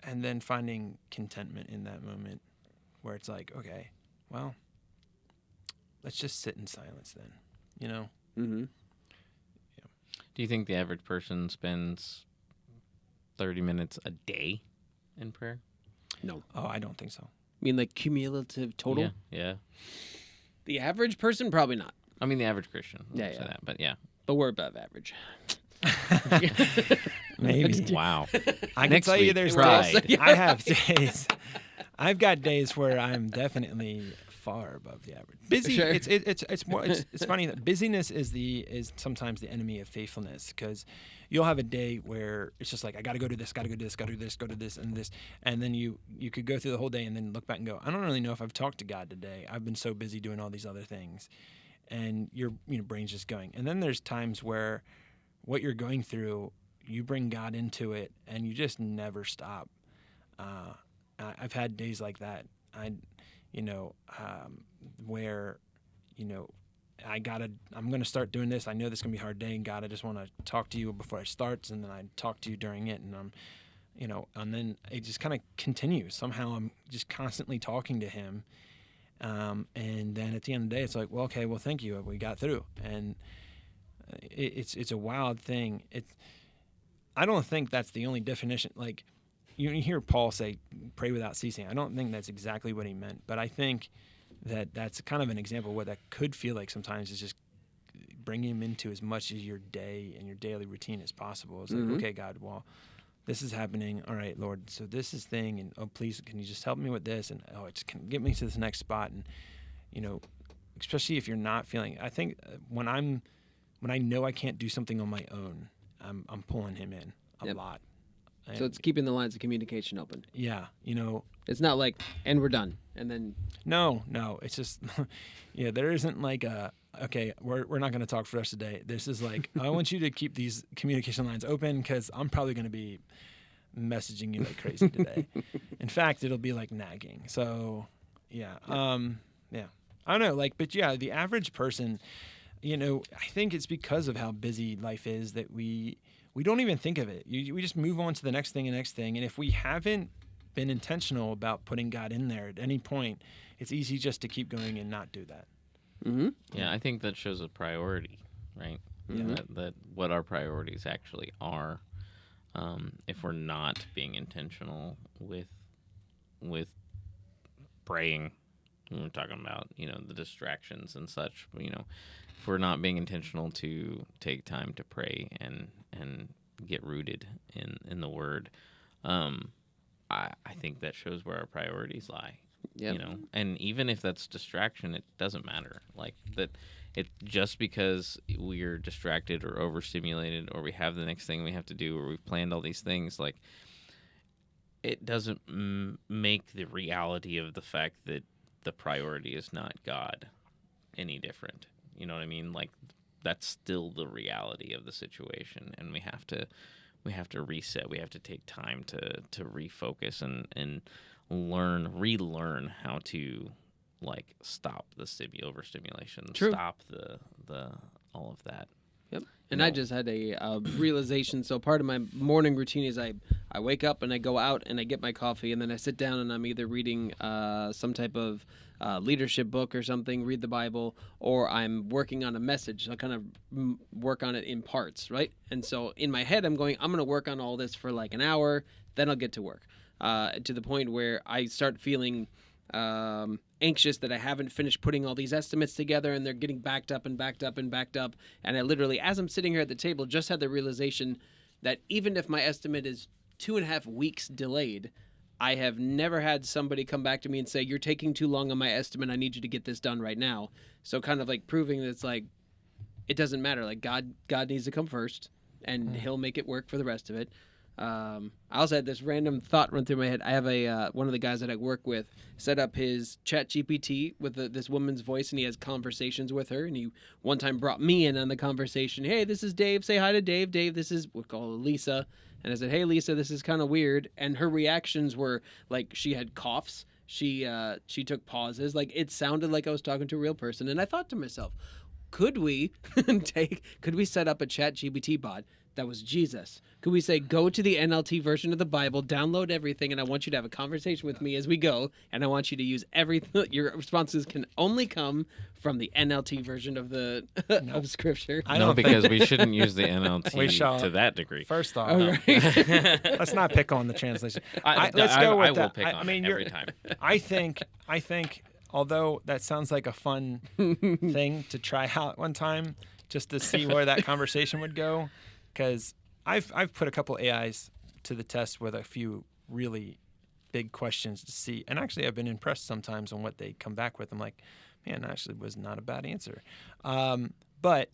then finding contentment in that moment where it's like, okay, well, let's just sit in silence then, Mm-hmm. Do you think the average person spends 30 minutes a day in prayer? No. Oh, I don't think so. I mean, like cumulative total? Yeah. The average person, probably not. I mean, the average Christian. I won't Yeah. say that, but yeah. But we're above average. Maybe. Wow. I can Next tell you week, there's pride. days. I have days. I've got days where I'm definitely far above the average. Busy. Sure. It's more. It's funny that busyness is sometimes the enemy of faithfulness, because you'll have a day where it's just like I got to go to this, got to go to this, got to do this, go to this and this, and then you could go through the whole day and then look back and go, I don't really know if I've talked to God today. I've been so busy doing all these other things, and your brain's just going. And then there's times where what you're going through, you bring God into it, and you just never stop. I've had days like that. Where, I'm going to start doing this. I know this is going to be a hard day, and God, I just want to talk to you before I start, and then I talk to you during it, and and then it just kind of continues. Somehow I'm just constantly talking to him. And then at the end of the day, it's like, well, okay, well, thank you. We got through. And it's a wild thing. I don't think that's the only definition. Like, you hear Paul say, pray without ceasing. I don't think that's exactly what he meant, but I think that's kind of an example of what that could feel like sometimes, is just bringing him into as much of your day and your daily routine as possible. It's like, okay, God, well, this is happening. All right, Lord, so this is thing, and oh, please, can you just help me with this? And it's can get me to this next spot. And especially if you're not feeling. I think when I know I can't do something on my own, I'm pulling him in a lot. So it's keeping the lines of communication open. Yeah, It's not like, and we're done, and then. No, it's just, there isn't like okay, we're not going to talk for the rest of the day. This is like, I want you to keep these communication lines open, because I'm probably going to be messaging you like crazy today. In fact, it'll be like nagging. So, yeah. I don't know, but the average person, I think it's because of how busy life is that we don't even think of it. We just move on to the next thing and next thing. And if we haven't been intentional about putting God in there at any point, it's easy just to keep going and not do that. Mm-hmm. Yeah, I think that shows a priority, right? Mm-hmm. That what our priorities actually are. If we're not being intentional with praying, we're talking about the distractions and such. But, if we're not being intentional to take time to pray and get rooted in the Word, I think that shows where our priorities lie. Yep. And even if that's distraction, it doesn't matter. Like that, it just because we're distracted or overstimulated, or we have the next thing we have to do, or we've planned all these things, like it doesn't make the reality of the fact that the priority is not God any different. You know what I mean? Like that's still the reality of the situation, and we have to reset. We have to take time to refocus and relearn how to stop the overstimulation, True. stop the all of that. Yep. And I just had a realization. So part of my morning routine is I wake up and I go out and I get my coffee, and then I sit down and I'm either reading some type of leadership book or something, read the Bible, or I'm working on a message. I kind of work on it in parts, right? And so in my head, I'm going to work on all this for like an hour, then I'll get to work. To the point where I start feeling anxious that I haven't finished putting all these estimates together, and they're getting backed up. And I literally, as I'm sitting here at the table, just had the realization that even if my estimate is 2.5 weeks delayed, I have never had somebody come back to me and say, "You're taking too long on my estimate. I need you to get this done right now." So kind of like proving that it's like it doesn't matter. Like God needs to come first, and He'll make it work for the rest of it. I also had this random thought run through my head. I have a one of the guys that I work with set up his chat GPT with this woman's voice, and he has conversations with her. And he one time brought me in on the conversation. Hey, this is Dave. Say hi to Dave. Dave, this is, we'll call her Lisa. And I said, hey, Lisa, this is kind of weird. And her reactions were like she had coughs. She took pauses. Like it sounded like I was talking to a real person. And I thought to myself, could we set up a chat GPT bot that was Jesus? Could we say, go to the NLT version of the Bible, download everything, and I want you to have a conversation with me as we go, and I want you to use everything. Your responses can only come from the NLT version of the of Scripture. Because we shouldn't use the NLT to that degree. First off, Right. let's not pick on the translation. I will pick on it every time. I think, although that sounds like a fun thing to try out one time, just to see where that conversation would go, because I've put a couple AIs to the test with a few really big questions to see, and actually I've been impressed sometimes on what they come back with. I'm like, man, that actually was not a bad answer. But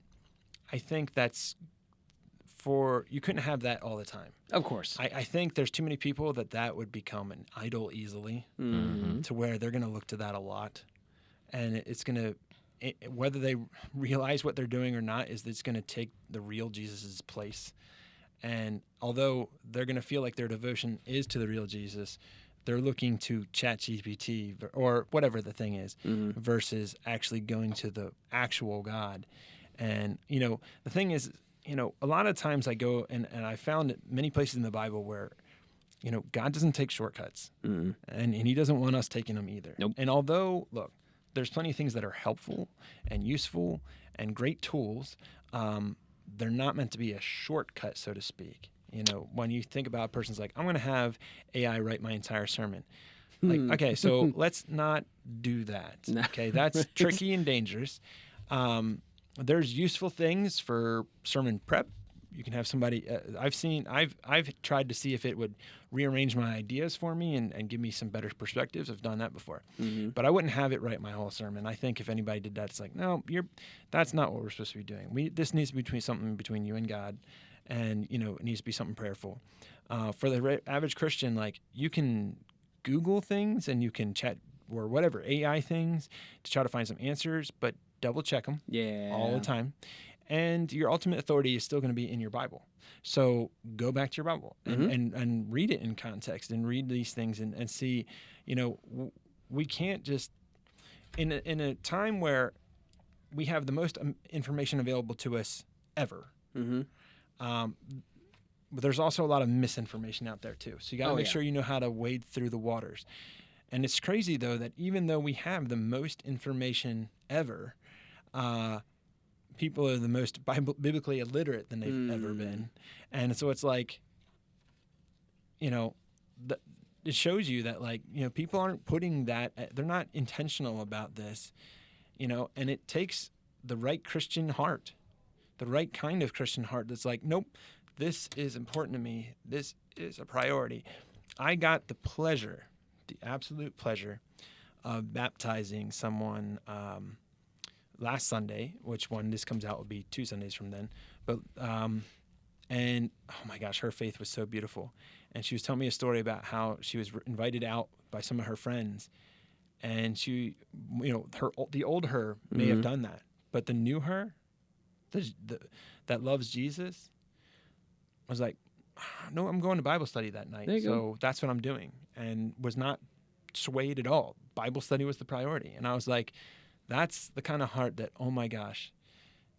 I think that's you couldn't have that all the time. Of course. I think there's too many people that would become an idol easily, to where they're going to look to that a lot, and it's going to, whether they realize what they're doing or not, it's going to take the real Jesus's place. And although they're going to feel like their devotion is to the real Jesus, they're looking to ChatGPT or whatever the thing is, versus actually going to the actual God. And, the thing is, a lot of times I go and I found many places in the Bible where, God doesn't take shortcuts, and He doesn't want us taking them either. Nope. And although, look, there's plenty of things that are helpful and useful and great tools, they're not meant to be a shortcut, so to speak. When you think about a person's like, I'm going to have AI write my entire sermon. Like, okay, so let's not do that. Okay, that's tricky and dangerous. There's useful things for sermon prep. You can have somebody. I've tried to see if it would rearrange my ideas for me and give me some better perspectives. I've done that before, but I wouldn't have it write my whole sermon. I think if anybody did that, it's like, no, that's not what we're supposed to be doing. This needs to be something between you and God, and it needs to be something prayerful. For the average Christian, like, you can Google things and you can chat or whatever AI things to try to find some answers, but double check them all the time. And your ultimate authority is still going to be in your Bible. So go back to your Bible and read it in context and read these things and see, we can't just, in a time where we have the most information available to us ever, but there's also a lot of misinformation out there too. So you got to make sure you know how to wade through the waters. And it's crazy, though, that even though we have the most information ever, people are the most biblically illiterate than they've ever been. And so it's like, it shows you that, like, people aren't putting that, they're not intentional about this, and it takes the right Christian heart, the right kind of Christian heart that's like, nope, this is important to me. This is a priority. I got the absolute pleasure of baptizing someone last Sunday, which one this comes out will be 2 Sundays from then. But and oh my gosh, her faith was so beautiful. And she was telling me a story about how she was invited out by some of her friends, and she, the old her may have done that, but the new her, that loves Jesus, was like, no, I'm going to Bible study that night. So that's what I'm doing, and was not swayed at all. Bible study was the priority. And I was like, that's the kind of heart that, oh my gosh,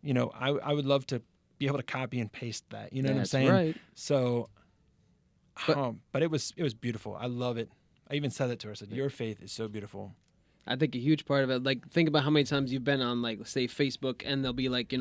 I would love to be able to copy and paste that. You know what I'm saying? Right. So, but it was beautiful. I love it. I even said it to her. I said, your faith is so beautiful. I think a huge part of it, like, think about how many times you've been on, like, say, Facebook, and there'll be, like,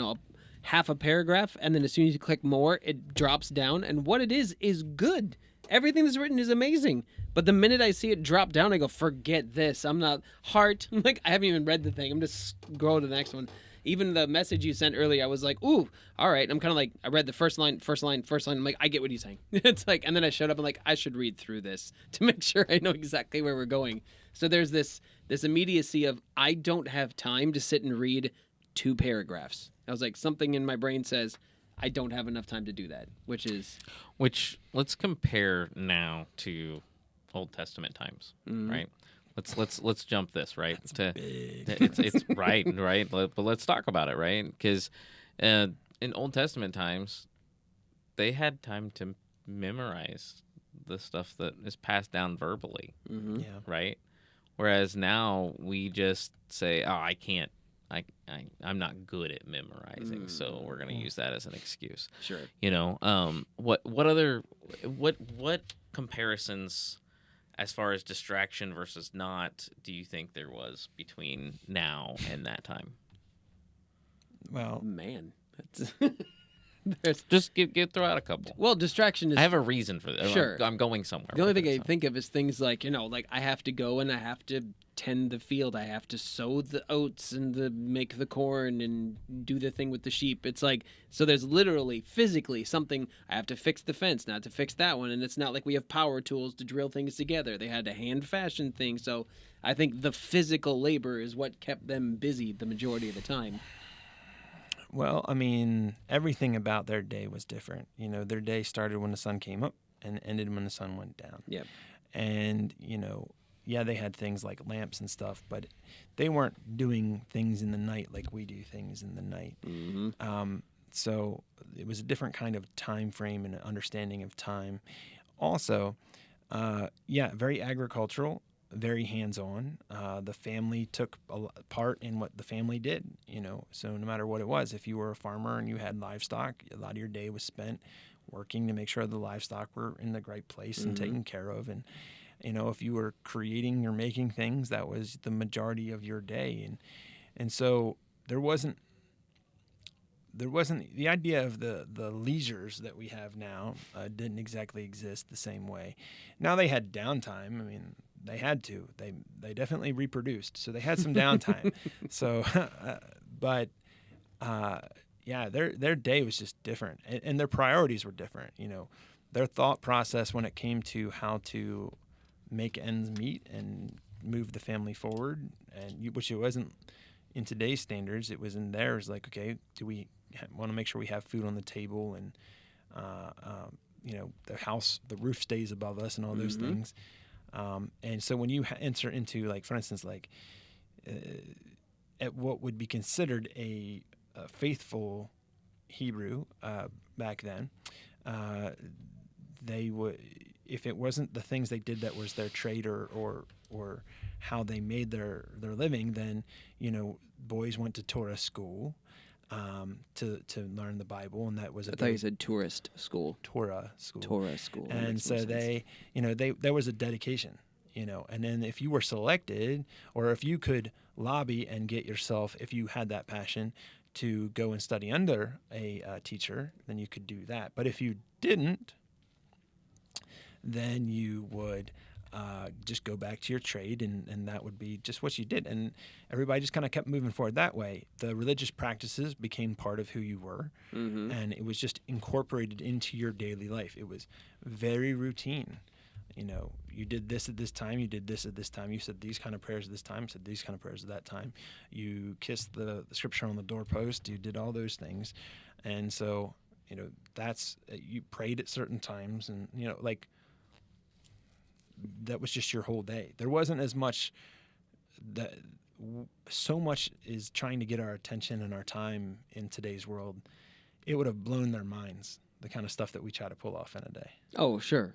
half a paragraph, and then as soon as you click more, it drops down, and what it is good. Everything that's written is amazing. But the minute I see it drop down, I go, forget this. I'm not heart. I'm like, I haven't even read the thing. I'm just scrolling to the next one. even the message you sent earlier, I was like, ooh, all right. I'm kind of like, I read the first line. I'm like, I get what he's saying. It's like, and then I showed up and like, I should read through this to make sure I know exactly where we're going. So there's this immediacy of, I don't have time to sit and read 2 paragraphs. I was like, something in my brain says, I don't have enough time to do that, which let's compare now to Old Testament times, right? Let's jump this, right? It's right, but let's talk about it, right? Because in Old Testament times, they had time to memorize the stuff that is passed down verbally, right? Whereas now we just say, "Oh, I can't. I'm not good at memorizing," so we're gonna use that as an excuse. Sure. What comparisons, as far as distraction versus not, do you think there was between now and that time? Well, Man, that's Just throw out a couple. well, distraction is. I have a reason for this. Sure. I'm going somewhere. The only with thing I this, think of is things like, like I have to go and I have to tend the field. I have to sow the oats and make the corn and do the thing with the sheep. It's like, so there's literally physically something. I have to fix the fence, not to fix that one. And it's not like we have power tools to drill things together. They had to hand fashion things. So I think the physical labor is what kept them busy the majority of the time. Well, I mean, everything about their day was different. Their day started when the sun came up and ended when the sun went down. Yep. And, yeah, they had things like lamps and stuff, but they weren't doing things in the night like we do things in the night. So it was a different kind of time frame and understanding of time. Also, very agricultural, very hands-on. The family took part in what the family did, so no matter what it was, if you were a farmer and you had livestock, a lot of your day was spent working to make sure the livestock were in the right place and taken care of. And, if you were creating or making things, that was the majority of your day. And so there wasn't the idea of the leisures that we have now didn't exactly exist the same way. Now they had downtime. I mean, they had to. They definitely reproduced, so they had some downtime. So, their day was just different, and their priorities were different. Their thought process when it came to how to make ends meet and move the family forward, which it wasn't in today's standards. It was in theirs. Like, okay, do we want to make sure we have food on the table and the roof stays above us and all those things. And so when you enter into, like, for instance, like at what would be considered a faithful Hebrew back then, they would, if it wasn't the things they did that was their trade or how they made their living, then boys went to Torah school to learn the Bible, and that was I thought you said tourist school. Torah school. Torah school. And so there was a dedication, and then if you were selected, or if you could lobby and get yourself, if you had that passion to go and study under a teacher, then you could do that. But if you didn't, then you would just go back to your trade, and that would be just what you did. And everybody just kind of kept moving forward that way. The religious practices became part of who you were, and it was just incorporated into your daily life. It was very routine. You did this at this time, you did this at this time, you said these kind of prayers at this time, said these kind of prayers at that time. You kissed the scripture on the doorpost, you did all those things. And so, that's, you prayed at certain times, and, that was just your whole day. There wasn't as much that so much is trying to get our attention and our time in today's world. It would have blown their minds, the kind of stuff that we try to pull off in a day. Oh, sure.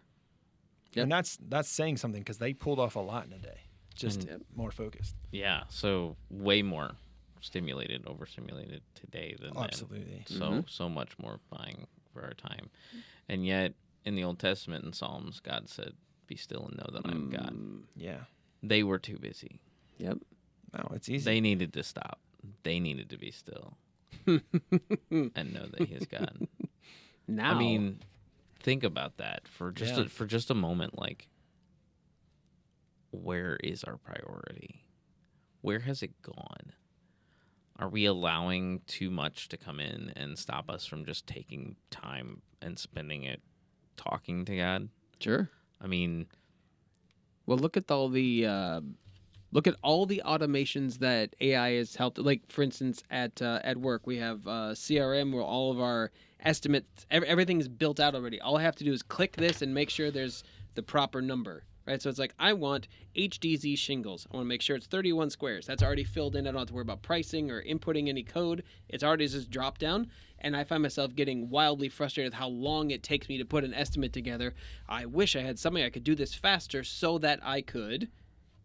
Yep. And that's saying something, because they pulled off a lot in a day, just more focused. Yeah, so way more overstimulated today than then. Absolutely. So much more buying for our time. And yet, in the Old Testament and Psalms, God said, "Be still and know that I am God." Yeah. They were too busy. Yep. No, it's easy. They needed to stop. They needed to be still and know that He is God. Now, I mean, think about that for just a moment. Like, where is our priority? Where has it gone? are we allowing too much to come in and stop us from just taking time and spending it talking to God? Sure. I mean, Well, look at all the automations that AI has helped. Like, for instance, at work, we have CRM where all of our estimates, everything is built out already. All I have to do is click this and make sure there's the proper number, right? So it's like, I want HDZ shingles. I want to make sure it's 31 squares. That's already filled in. I don't have to worry about pricing or inputting any code. It's already just drop down. And I find myself getting wildly frustrated with how long it takes me to put an estimate together. I wish I had something I could do this faster so that I could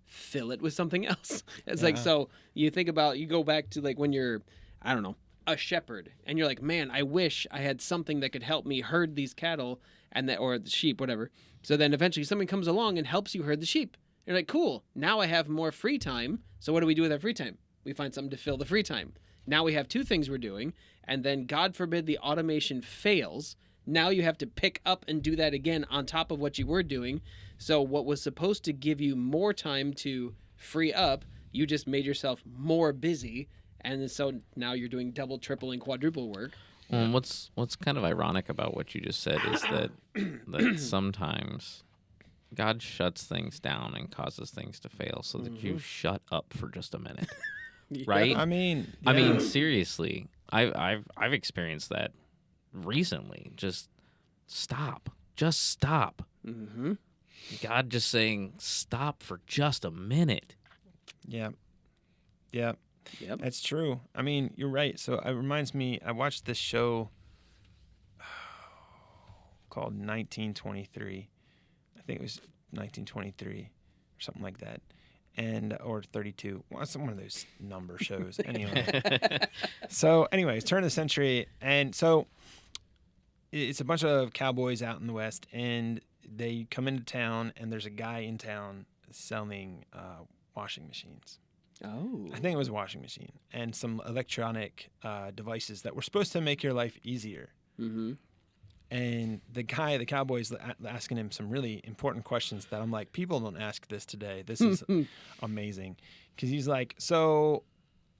fill it with something else. It's like, so you think about, you go back to like when you're, I don't know, a shepherd, and you're like, man, I wish I had something that could help me herd these cattle and that, or the sheep, whatever. So then eventually something comes along and helps you herd the sheep. You're like, cool, now I have more free time. So what do we do with our free time? We find something to fill the free time. Now we have two things we're doing, and then God forbid the automation fails. Now you have to pick up and do that again on top of what you were doing. So what was supposed to give you more time to free up, you just made yourself more busy. And so now you're doing double, triple, and quadruple work. well, what's kind of ironic about what you just said is that that sometimes God shuts things down and causes things to fail so that you shut up for just a minute. Right? I mean, I mean, seriously, I've experienced that recently. Just stop. Mm-hmm. God just saying stop for just a minute. yeah, Yep. that's true. I mean, you're right. So it reminds me, I watched this show called 1923. I think it was 1923 or something like that. And or 32. Well, it's one of those number shows. Anyway. So anyways, turn of the century, and so it's a bunch of cowboys out in the West, and they come into town, and there's a guy in town selling washing machines. Oh. I think it was a washing machine and some electronic devices that were supposed to make your life easier. Mm-hmm. And the cowboy's asking him some really important questions that I'm like, people don't ask this today. This is amazing. Because he's like, so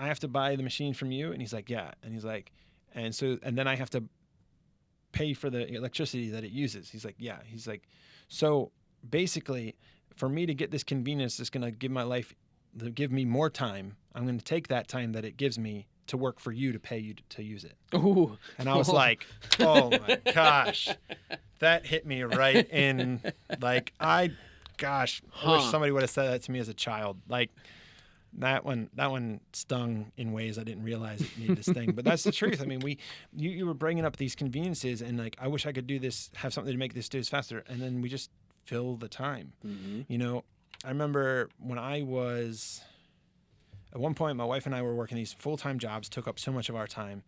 I have to buy the machine from you? And he's like, yeah. And he's like, and then I have to pay for the electricity that it uses. He's like, yeah. He's like, so basically, for me to get this convenience that's going to give me more time, I'm going to take that time that it gives me to work for you to pay you to use it. Ooh. And I was like, oh my gosh, that hit me right in, like, I wish somebody would have said that to me as a child. Like, that one stung in ways I didn't realize it needed to sting. But that's the truth. I mean, you were bringing up these conveniences, and like, I wish I could do this, have something to make this do this faster, and then we just fill the time. Mm-hmm. You know, I remember when at one point, my wife and I were working these full-time jobs, took up so much of our time.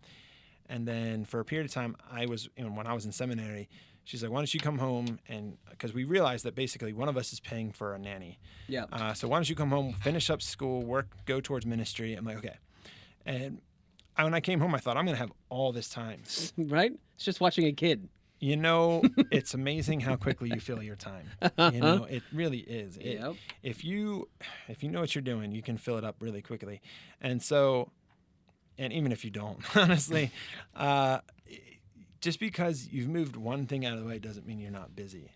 And then for a period of time, when I was in seminary, she's like, why don't you come home? And because we realized that basically one of us is paying for a nanny. Yeah. So why don't you come home, finish up school, go towards ministry? I'm like, okay. And when I came home, I thought, I'm going to have all this time. Right? It's just watching a kid. You know, it's amazing how quickly you fill your time. You know, it really is. Yep. If you know what you're doing, you can fill it up really quickly. And so, and even if you don't, honestly, just because you've moved one thing out of the way doesn't mean you're not busy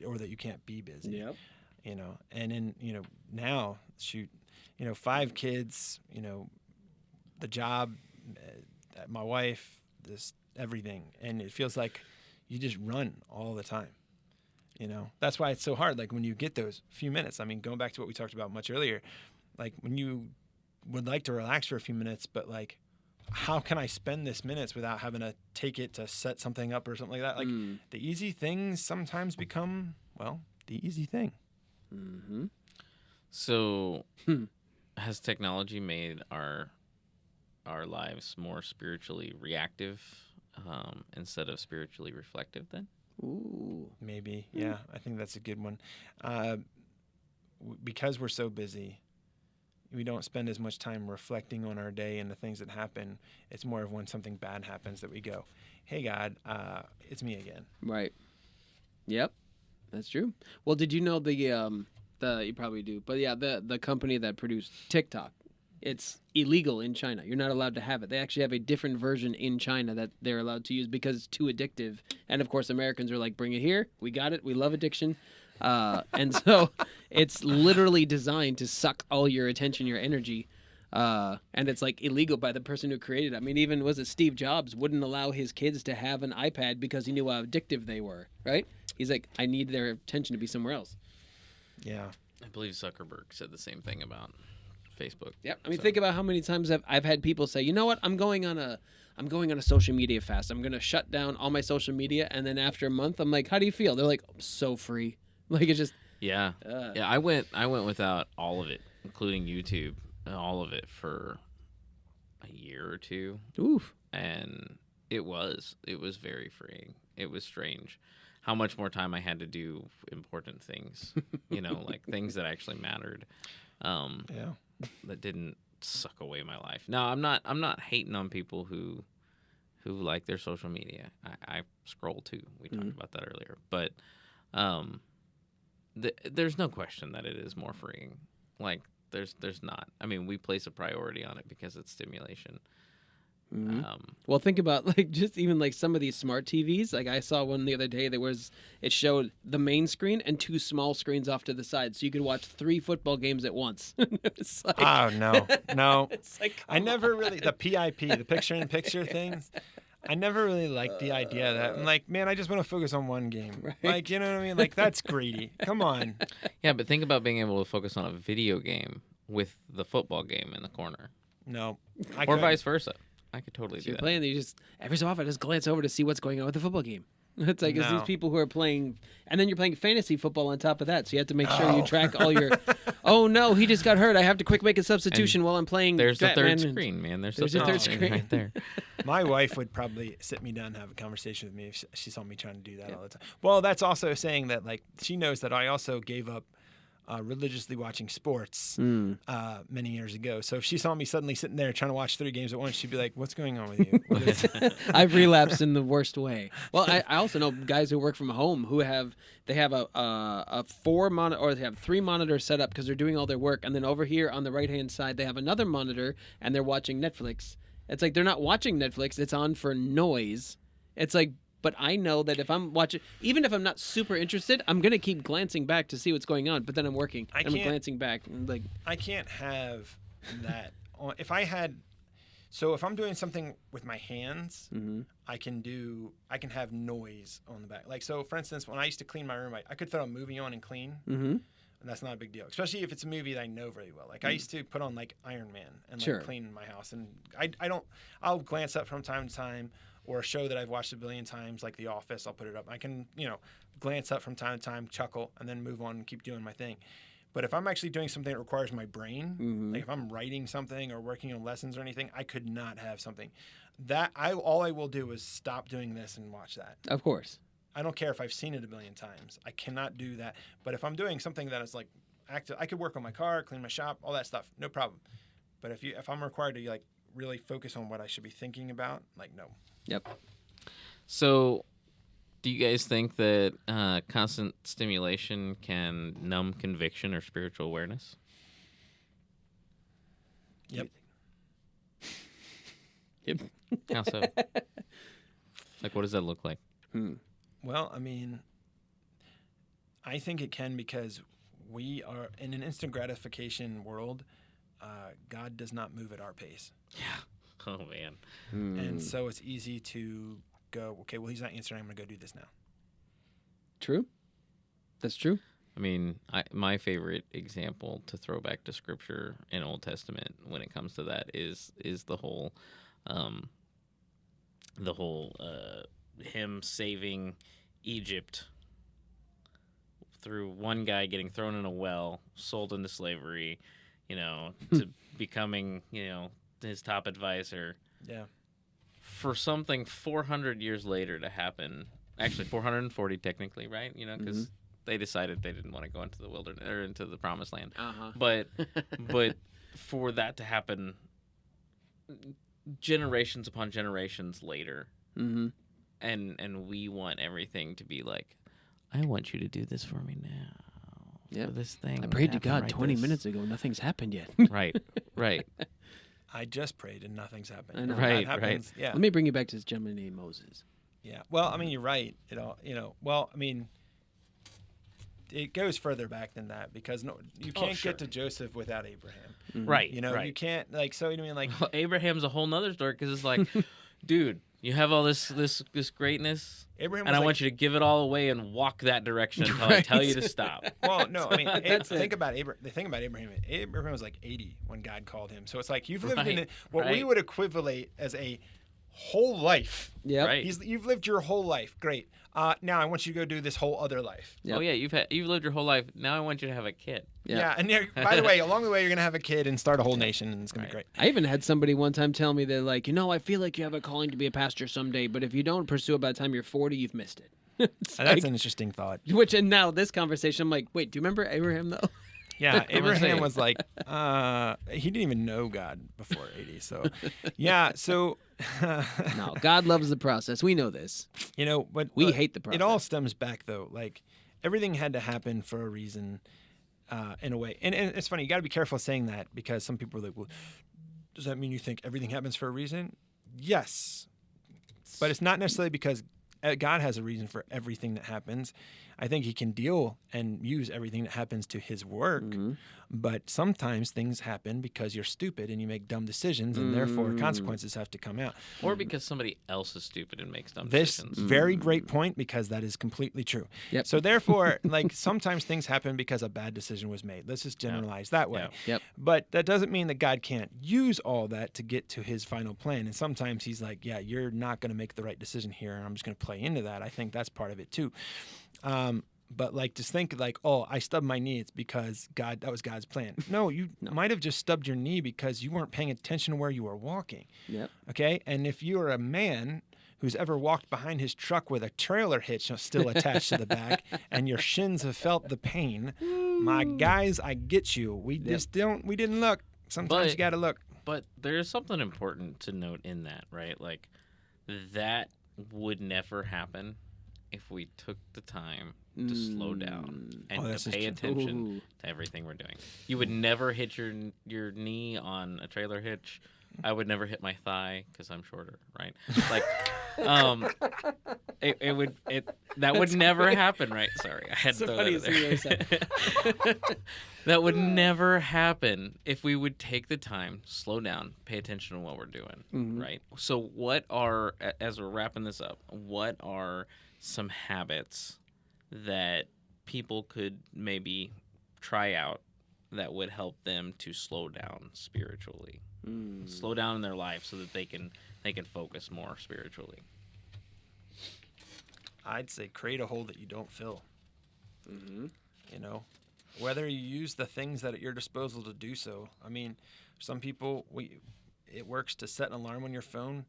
or that you can't be busy. Yep. You know, and then, you know, now, 5 kids, you know, the job, my wife, this everything. And it feels like you just run all the time. You know, that's why it's so hard. Like when you get those few minutes, I mean, going back to what we talked about much earlier, like when you would like to relax for a few minutes, but like, how can I spend this minutes without having to take it to set something up or something like that? Like the easy things sometimes become, well, the easy thing. Mm-hmm. So has technology made our lives more spiritually reactive instead of spiritually reflective then? Ooh. Maybe. Yeah, I think that's a good one. Because we're so busy, we don't spend as much time reflecting on our day and the things that happen. It's more of when something bad happens that we go, hey, God, it's me again. Right. Yep. That's true. Well, did you know you probably do, but yeah, the company that produced TikTok it's illegal in China. You're not allowed to have it. They actually have a different version in China that they're allowed to use because it's too addictive. And of course, Americans are like, bring it here. We got it. We love addiction. And so it's literally designed to suck all your attention, your energy. And it's like illegal by the person who created it. I mean, even was it Steve Jobs wouldn't allow his kids to have an iPad because he knew how addictive they were, right? He's like, I need their attention to be somewhere else. Yeah. I believe Zuckerberg said the same thing about Facebook. Yep. I mean, think about how many times I've had people say, you know what, I'm going on a social media fast. I'm going to shut down all my social media. And then after a month, I'm like, how do you feel? They're like, I'm so free. Like, it's just. Yeah. Yeah. I went without all of it, including YouTube, all of it for a year or two. Oof. And it was very freeing. It was strange how much more time I had to do important things, like things that actually mattered. Yeah. That didn't suck away my life. No, I'm not hating on people who like their social media. I scroll too. We talked about that earlier, but there's no question that it is more freeing. Like there's not. I mean, we place a priority on it because it's stimulation. Well, think about like just even like some of these smart TVs. Like I saw one the other day. It showed the main screen and 2 small screens off to the side, so you could watch 3 football games at once. It's like, Oh no. it's like I never really the PIP, the picture-in-picture things. I never really liked the idea of that. I'm like, man, I just want to focus on one game. Right. Like, you know what I mean? Like, that's greedy. Come on. Yeah, but think about being able to focus on a video game with the football game in the corner, No. or couldn't. vice versa. I could totally do you're that. playing, you just every so often just glance over to see what's going on with the football game. It's like it's No. these people who are playing, and then you're playing fantasy football on top of that. So you have to make sure you track all your. Oh no, he just got hurt. I have to quick make a substitution while I'm playing. There's the third Batman. screen, man. There's There's the a third third screen screen. right there. My wife would probably sit me down and have a conversation with me if she saw me trying to do that all the time. Well, that's also saying that, like, she knows that I also gave up religiously watching sports many years ago. So if she saw me suddenly sitting there trying to watch 3 games at once, she'd be like, what's going on with you? What is I've relapsed in the worst way. Well, I also know guys who work from home who have a 4 monitor, or they have 3 monitors set up because they're doing all their work, and then over here on the right hand side they have another monitor and they're watching Netflix. It's like they're not watching Netflix; it's on for noise. It's like, but I know that if I'm watching, even if I'm not super interested, I'm gonna keep glancing back to see what's going on. But then I'm working, and I'm glancing back, and like I can't have that. If I'm doing something with my hands, I can have noise on the back. Like, so for instance, when I used to clean my room, I could throw a movie on and clean. And that's not a big deal, especially if it's a movie that I know very well. Like I used to put on like Iron Man and like clean my house, and I'll glance up from time to time, or a show that I've watched a billion times, like The Office. I'll put it up. I can glance up from time to time, chuckle, and then move on and keep doing my thing. But if I'm actually doing something that requires my brain, like if I'm writing something or working on lessons or anything, I could not have something that all I will do is stop doing this and watch that. of course. I don't care if I've seen it a billion times. I cannot do that. But if I'm doing something that is like active, I could work on my car, clean my shop, all that stuff, no problem. But if I'm required to like really focus on what I should be thinking about, like no. Yep. So, do you guys think that constant stimulation can numb conviction or spiritual awareness? Yep. Yep. How so? Like, what does that look like? Well, I mean, I think it can, because we are in an instant gratification world. God does not move at our pace. Yeah. Oh, man. And so it's easy to go, okay, well, he's not answering. I'm going to go do this now. True. That's true. I mean, my favorite example to throw back to Scripture in Old Testament when it comes to that is the whole him saving Egypt through one guy getting thrown in a well, sold into slavery, to becoming, his top advisor. Yeah. For something 400 years later to happen, actually 440 technically, right? Because they decided they didn't want to go into the wilderness or into the promised land. But for that to happen generations upon generations later, and we want everything to be like, I want you to do this for me now. Yeah. for this thing. I prayed to happen God right 20 this- minutes ago. Nothing's happened yet. Right, right. I just prayed and nothing's happened. I know. That Right, happens, Yeah. Let me bring you back to this gentleman named Moses. Yeah. Well, I mean, you're right. Well, I mean, it goes further back than that because you can't sure. get to Joseph without Abraham. Right. You know, right. you can't so you know what I mean like Well, Abraham's a whole nother story because it's like, dude, you have all this greatness, Abraham and was I like, want you to give it all away and walk that direction until I tell you to stop. Well, no, I mean, That's think it. about the thing about Abraham. Abraham was like 80 when God called him. So it's like you've lived Right, in what we right. would equivalent as a whole life. Yep. Right. You've lived your whole life. Great. Now I want you to go do this whole other life. Yep. Oh yeah, you've lived your whole life. Now I want you to have a kid. Yeah. And by the way, along the way, you're gonna have a kid and start a whole nation, and it's gonna be great. I even had somebody one time tell me they're like, I feel like you have a calling to be a pastor someday, but if you don't pursue it by the time you're 40, you've missed it. It's And that's like- an interesting thought. and now this conversation, I'm like, wait, do you remember Abraham though? Yeah, Abraham saying. was like, he didn't even know God before 80. So, yeah, so No, God loves the process. We know this. but We hate the It all process. stems back though, like everything had to happen for a reason, in a way. And it's funny, you got to be careful saying that because some people are like, well, does that mean you think everything happens for a reason? Yes, but it's not necessarily because God has a reason for everything that happens. I think he can deal and use everything that happens to his work, but sometimes things happen because you're stupid and you make dumb decisions, and therefore consequences have to come out. Or because somebody else is stupid and makes dumb This decisions. very great point because that is completely true. Yep. So therefore, like sometimes things happen because a bad decision was made. Let's just generalize that way. Yeah. Yep. But that doesn't mean that God can't use all that to get to his final plan. And sometimes he's like, yeah, you're not going to make the right decision here, and I'm just going to play into that. I think that's part of it too. But like, just think like, oh, I stubbed my knee. It's because that was God's plan. No, you might have just stubbed your knee because you weren't paying attention to where you were walking. Yep. Okay. And if you're a man who's ever walked behind his truck with a trailer hitch still attached to the back and your shins have felt the pain, my guys, I get you. We didn't look. Sometimes you got to look. But there's something important to note in that, right? Like, that would never happen if we took the time to slow down and that's to just pay true. attention to everything we're doing. You would never hit your knee on a trailer hitch. I would never hit my thigh because I'm shorter, right? Like, that would never happen, right? Sorry, I had to throw that in there. That would never happen if we would take the time, slow down, pay attention to what we're doing, right? So as we're wrapping this up, what are some habits that people could maybe try out that would help them to slow down spiritually? Slow down in their life so that they can focus more spiritually. I'd say create a hole that you don't fill. Whether you use the things that at your disposal to do so. I mean, some people, it works to set an alarm on your phone,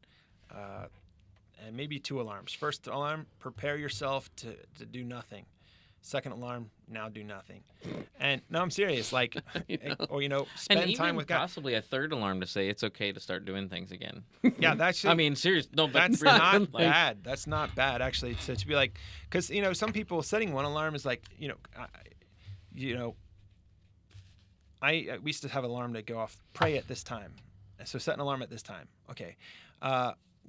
and maybe 2 alarms. First alarm, prepare yourself to do nothing. Second alarm, now do nothing. And no, I'm serious. Like, or spend And even time with God. possibly a third alarm to say it's okay to start doing things again. Yeah, that's. I mean, serious. No, but That's really, not like, bad. That's not bad, actually, to be like, because some people setting one alarm is like, we used to have an alarm that go off. Pray at this time, so set an alarm at this time. Okay,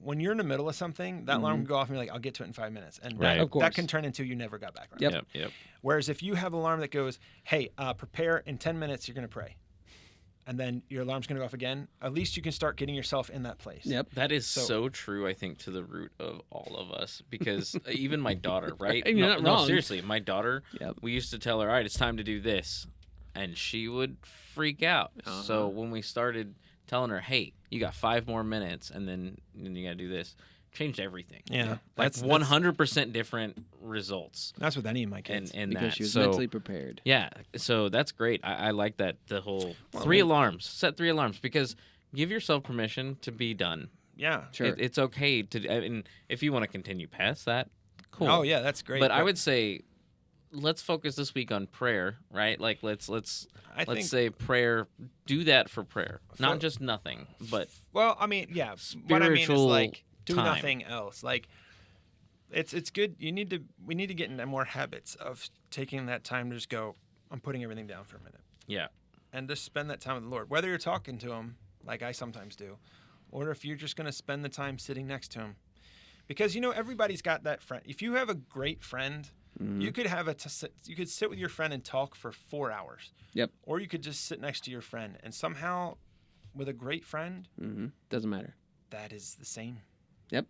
when you're in the middle of something, that alarm can go off and you're like, I'll get to it in 5 minutes, and Right. Of course. that can turn into you never got back. Right? Yep. Yep. Whereas if you have an alarm that goes, hey, prepare in 10 minutes, you're gonna pray, and then your alarm's gonna go off again. At least you can start getting yourself in that place. Yep. That is so true, I think, to the root of all of us. Because even my daughter, right? And you're not no, wrong. seriously, my daughter, Yep. we used to tell her, all right, it's time to do this. And she would freak out. So when we started telling her, hey, you got 5 more minutes, and then you got to do this, changed everything. Yeah, Like that's 100% different results. That's with any of my kids. And Because that. she was So, mentally prepared. yeah, so that's great. I like that, the whole 3 alarms. Set 3 alarms, because give yourself permission to be done. Yeah. Sure. It's okay to, I mean, if you want to continue past that, cool. Oh yeah, that's great. But I would say, let's focus this week on prayer, right? Like let's I think- say prayer. Do that for prayer, not For- just nothing, but Well, I mean, yeah. What I mean is Spiritual like do time. nothing else. Like it's good. We need to get into more habits of taking that time to just go. I'm putting everything down for a minute. Yeah. And just spend that time with the Lord. Whether you're talking to him, like I sometimes do, or if you're just going to spend the time sitting next to him. Because, everybody's got that friend. If you have a great friend, you could you could sit with your friend and talk for 4 hours. Yep. Or you could just sit next to your friend. And somehow, with a great friend, doesn't matter. that is the same. Yep.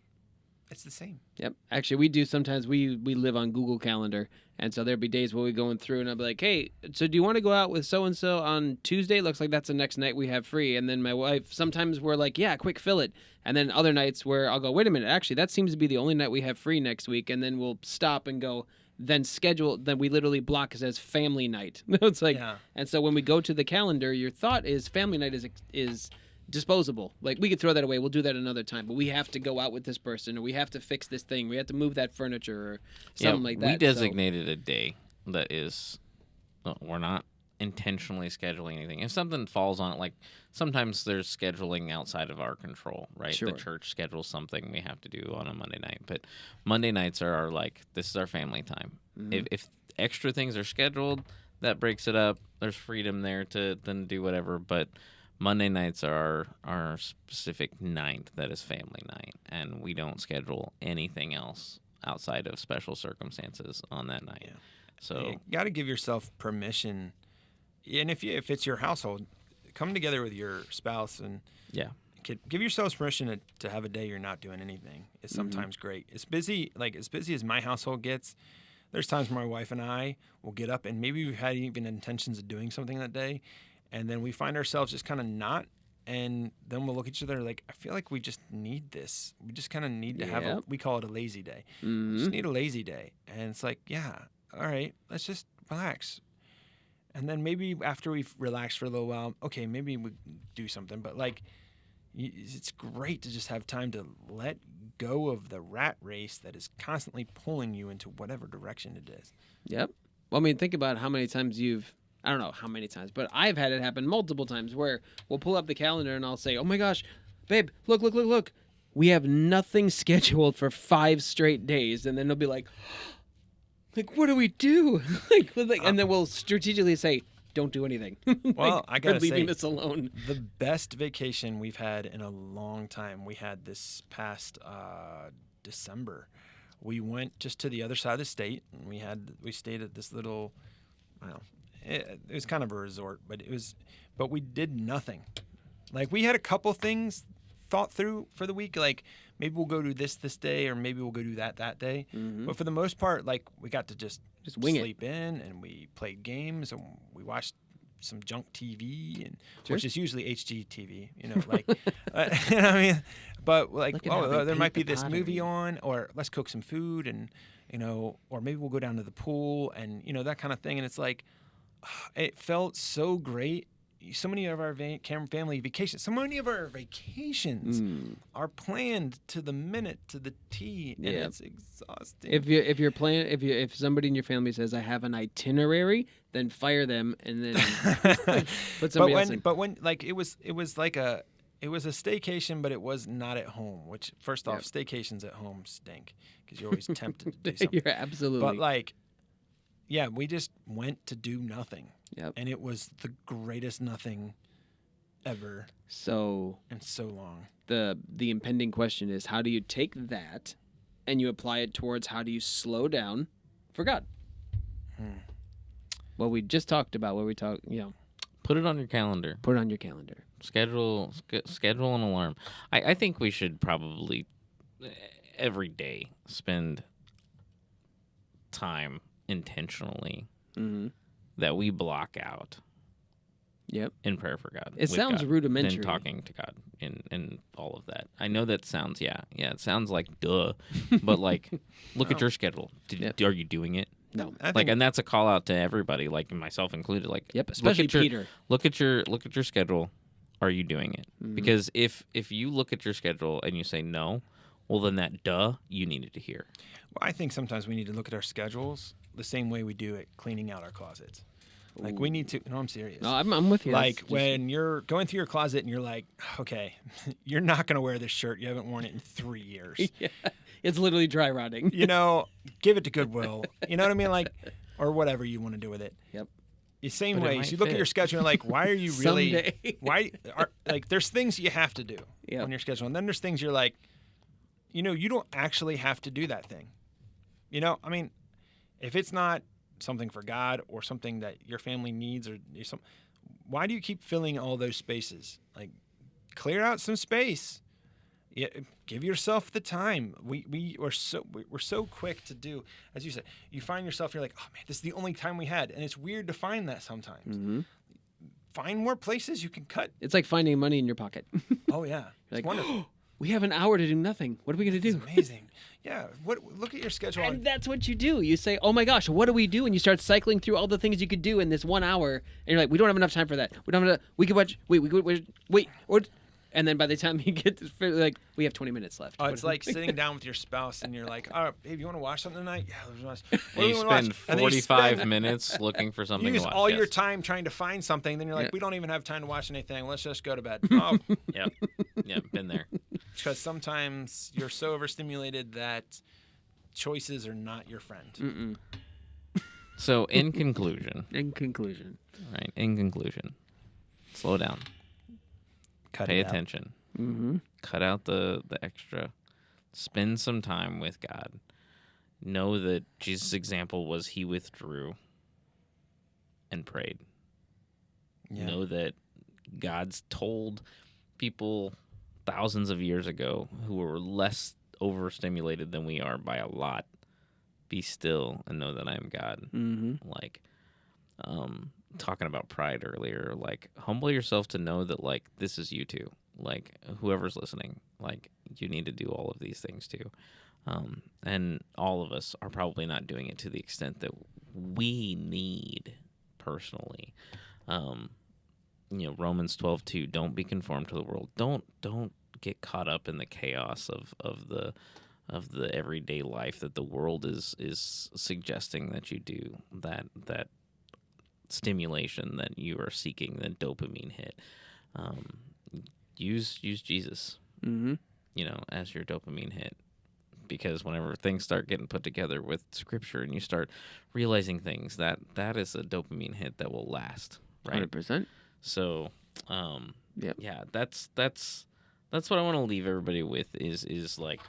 It's the same. Yep. Actually, we do sometimes. We live on Google Calendar, and so there'll be days where we're going through, and I'll be like, "Hey, so do you want to go out with so and so on Tuesday? Looks like that's the next night we have free." And then my wife, sometimes we're like, "Yeah, quick, fill it." And then other nights where I'll go, "Wait a minute, actually, that seems to be the only night we have free next week." And then we'll stop and go. Then schedule. Then we literally block it as family night. It's like, and so when we go to the calendar, your thought is family night is disposable. Like, we could throw that away. We'll do that another time. But we have to go out with this person, or we have to fix this thing. We have to move that furniture, or something like that. We designated a day that is, we're not intentionally scheduling anything. If something falls on it, like sometimes there's scheduling outside of our control, right? Sure. The church schedules something we have to do on a Monday night. But Monday nights are this is our family time. If extra things are scheduled, that breaks it up. There's freedom there to then do whatever. But Monday nights are our specific night that is family night, and we don't schedule anything else outside of special circumstances on that night. Yeah. So you got to give yourself permission, and if it's your household, come together with your spouse and give yourselves permission to have a day you're not doing anything. It's sometimes great. It's busy, as busy as my household gets. There's times where my wife and I will get up, and maybe we've had even intentions of doing something that day. And then we find ourselves just kind of not, and then we'll look at each other like, I feel like we just need this. We just kind of need to have we call it a lazy day. We just need a lazy day. And it's like, yeah, all right, let's just relax. And then maybe after we've relaxed for a little while, okay, maybe we do something. But it's great to just have time to let go of the rat race that is constantly pulling you into whatever direction it is. Yep. Well, I mean, think about how many times I don't know how many times, but I've had it happen multiple times where we'll pull up the calendar and I'll say, "Oh my gosh, babe, look. We have nothing scheduled for 5 straight days." And then they'll be like, what do we do? And then we'll strategically say, "Don't do anything." Well, I got to say, leaving this alone. The best vacation we've had in a long time, we had this past December. We went just to the other side of the state, and we stayed at this little, it was kind of a resort, but we did nothing. We had a couple things thought through for the week, maybe we'll go do this day, or maybe we'll go do that day. But for the most part, we got to just wing sleep in, and we played games, and we watched some junk TV, and Sure. which is usually HGTV, I mean, but there might be this movie on, or let's cook some food, and or maybe we'll go down to the pool, and that kind of thing. And it's it felt so great. So many of our family vacations, are planned to the minute, to the T, and it's exhausting. If somebody in your family says, "I have an itinerary," then fire them and then put somebody else in. But when it was a staycation, but it was not at home. Which, first off, staycations at home stink because you're always tempted to do something. You're absolutely. But we just went to do nothing. Yep. And it was the greatest nothing ever. So and so long. The impending question is, how do you take that and you apply it towards how do you slow down for God? Well, we just talked about what we talked. put it on your calendar. Put it on your calendar. Schedule an alarm. I think we should probably every day spend time intentionally that we block out. Yep. In prayer for God. It sounds God, rudimentary. And talking to God and all of that. I know that sounds, it sounds like duh, but look at your schedule. Are you doing it? No. And that's a call out to everybody, myself included. Especially Peter. Look at your schedule. Are you doing it? Because if you look at your schedule and you say no, well then that you needed to hear. Well, I think sometimes we need to look at our schedules the same way we do at cleaning out our closets. We need to. No, I'm serious. No, I'm with you. When you're going through your closet and you're like, okay, you're not going to wear this shirt. You haven't worn it in 3 years. Yeah. It's literally dry rotting. Give it to Goodwill. You know what I mean? Or whatever you want to do with it. Yep. the same But it way. might So you look at fit. your schedule and you're like, why are you really? Someday. Why are like? There's things you have to do Yep. on your schedule, and then there's things you're like, you don't actually have to do that thing. I mean, if it's not something for God or something that your family needs or some, why do you keep filling all those spaces? Like, clear out some space. Yeah, give yourself the time. We're so quick to do, as you said. You find yourself, you're like, oh man, this is the only time we had, and it's weird to find that sometimes. Mm-hmm. Find more places you can cut. It's like finding money in your pocket. Oh yeah, it's Like, wonderful. we have an hour to do nothing. What are we going to It's do? amazing. Yeah. Look at your schedule. And that's what you do. You say, oh my gosh, what do we do? And you start cycling through all the things you could do in this 1 hour. And you're like, we don't have enough time for that. We don't have enough. We could watch. Wait. And then by the time you get to, like, we have 20 minutes left. It's like sitting down with your spouse and you're like, oh, babe, you want to watch something tonight? Yeah, let's watch. What do You you wanna watch? spend And then you 45 minutes looking for something You use to watch. all your yes. time trying to find something. Then you're like, Yeah. we don't even have time to watch anything. Let's just go to bed. Oh, Yep. Yep. Been there. because sometimes you're so overstimulated that choices are not your friend. Mm-mm. So, in conclusion, In conclusion. slow down. Cut Pay it out. attention. Mm-hmm. Cut out the extra. Spend some time with God. Know that Jesus' example was he withdrew and prayed. Yeah. Know that God's told people thousands of years ago who were less overstimulated than we are by a lot, be still and know that I am God. Mm-hmm. Like, talking about pride earlier, like, humble yourself to know that, like, this is you too. Like, whoever's listening, like, you need to do all of these things too. And all of us are probably not doing it to the extent that we need personally. Romans 12:2, don't be conformed to the world. Don't get caught up in the chaos of the everyday life that the world is suggesting that you do, that stimulation that you are seeking, that dopamine hit. Use Jesus, Mm-hmm. as your dopamine hit. Because whenever things start getting put together with Scripture and you start realizing things, that is a dopamine hit that will last, right? 100%. So, Yep. yeah, that's what I want to leave everybody with is like,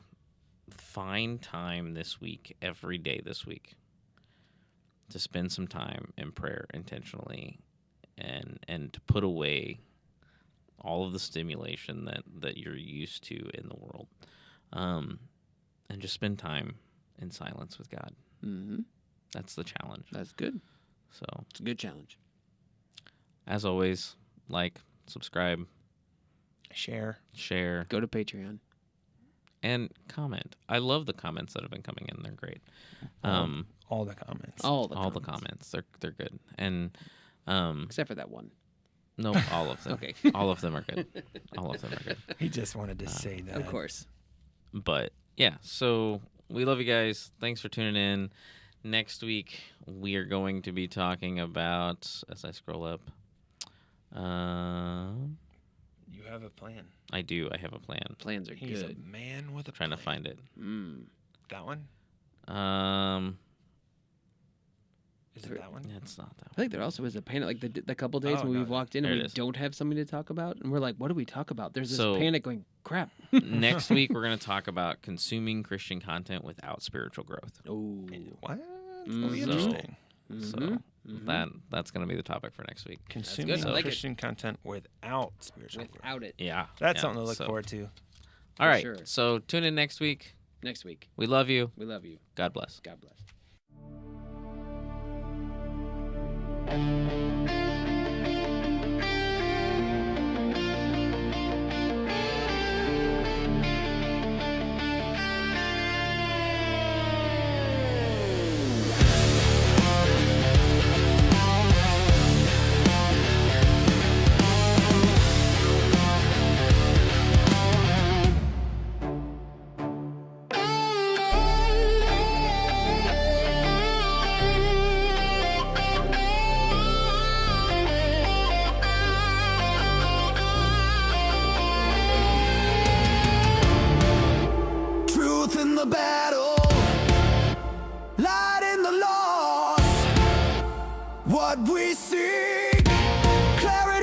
find time this week, every day this week, to spend some time in prayer intentionally, and to put away all of the stimulation that you're used to in the world, and just spend time in silence with God. Mm-hmm. That's the challenge. That's good. So, It's a good challenge. as always, like, subscribe, Share. share, Go to Patreon. and comment. I love the comments that have been coming in. They're great. All the comments. All the all comments. the comments. They're good. And Except for that one. no, all of them. Okay. All of them are good. All of them are good. He just wanted to say that. Of course. But yeah, so we love you guys. Thanks for tuning in. Next week we are going to be talking about, as I scroll up, You have a plan. I do. I have a plan. Plans are He's good. a man with a Trying to plan. find it. That one? Is it that one? It's not that I think there also was a panic, like the couple days Oh, when no, we've walked in there and it we is. don't have something to talk about, and we're like, what do we talk about? There's this So- panic going, crap. one. Next week we're going to talk about consuming Christian content without spiritual growth. Oh. What? That'll be Mhm. interesting. So that's going to be the topic for next week. Consuming good. I like it. Christian content without spiritual growth. Without it. Yeah. That's yeah, something to look so- forward to. All right. sure. So tune in next week. Next week. We love you. We love you. God bless. God bless. what we seek. Clarity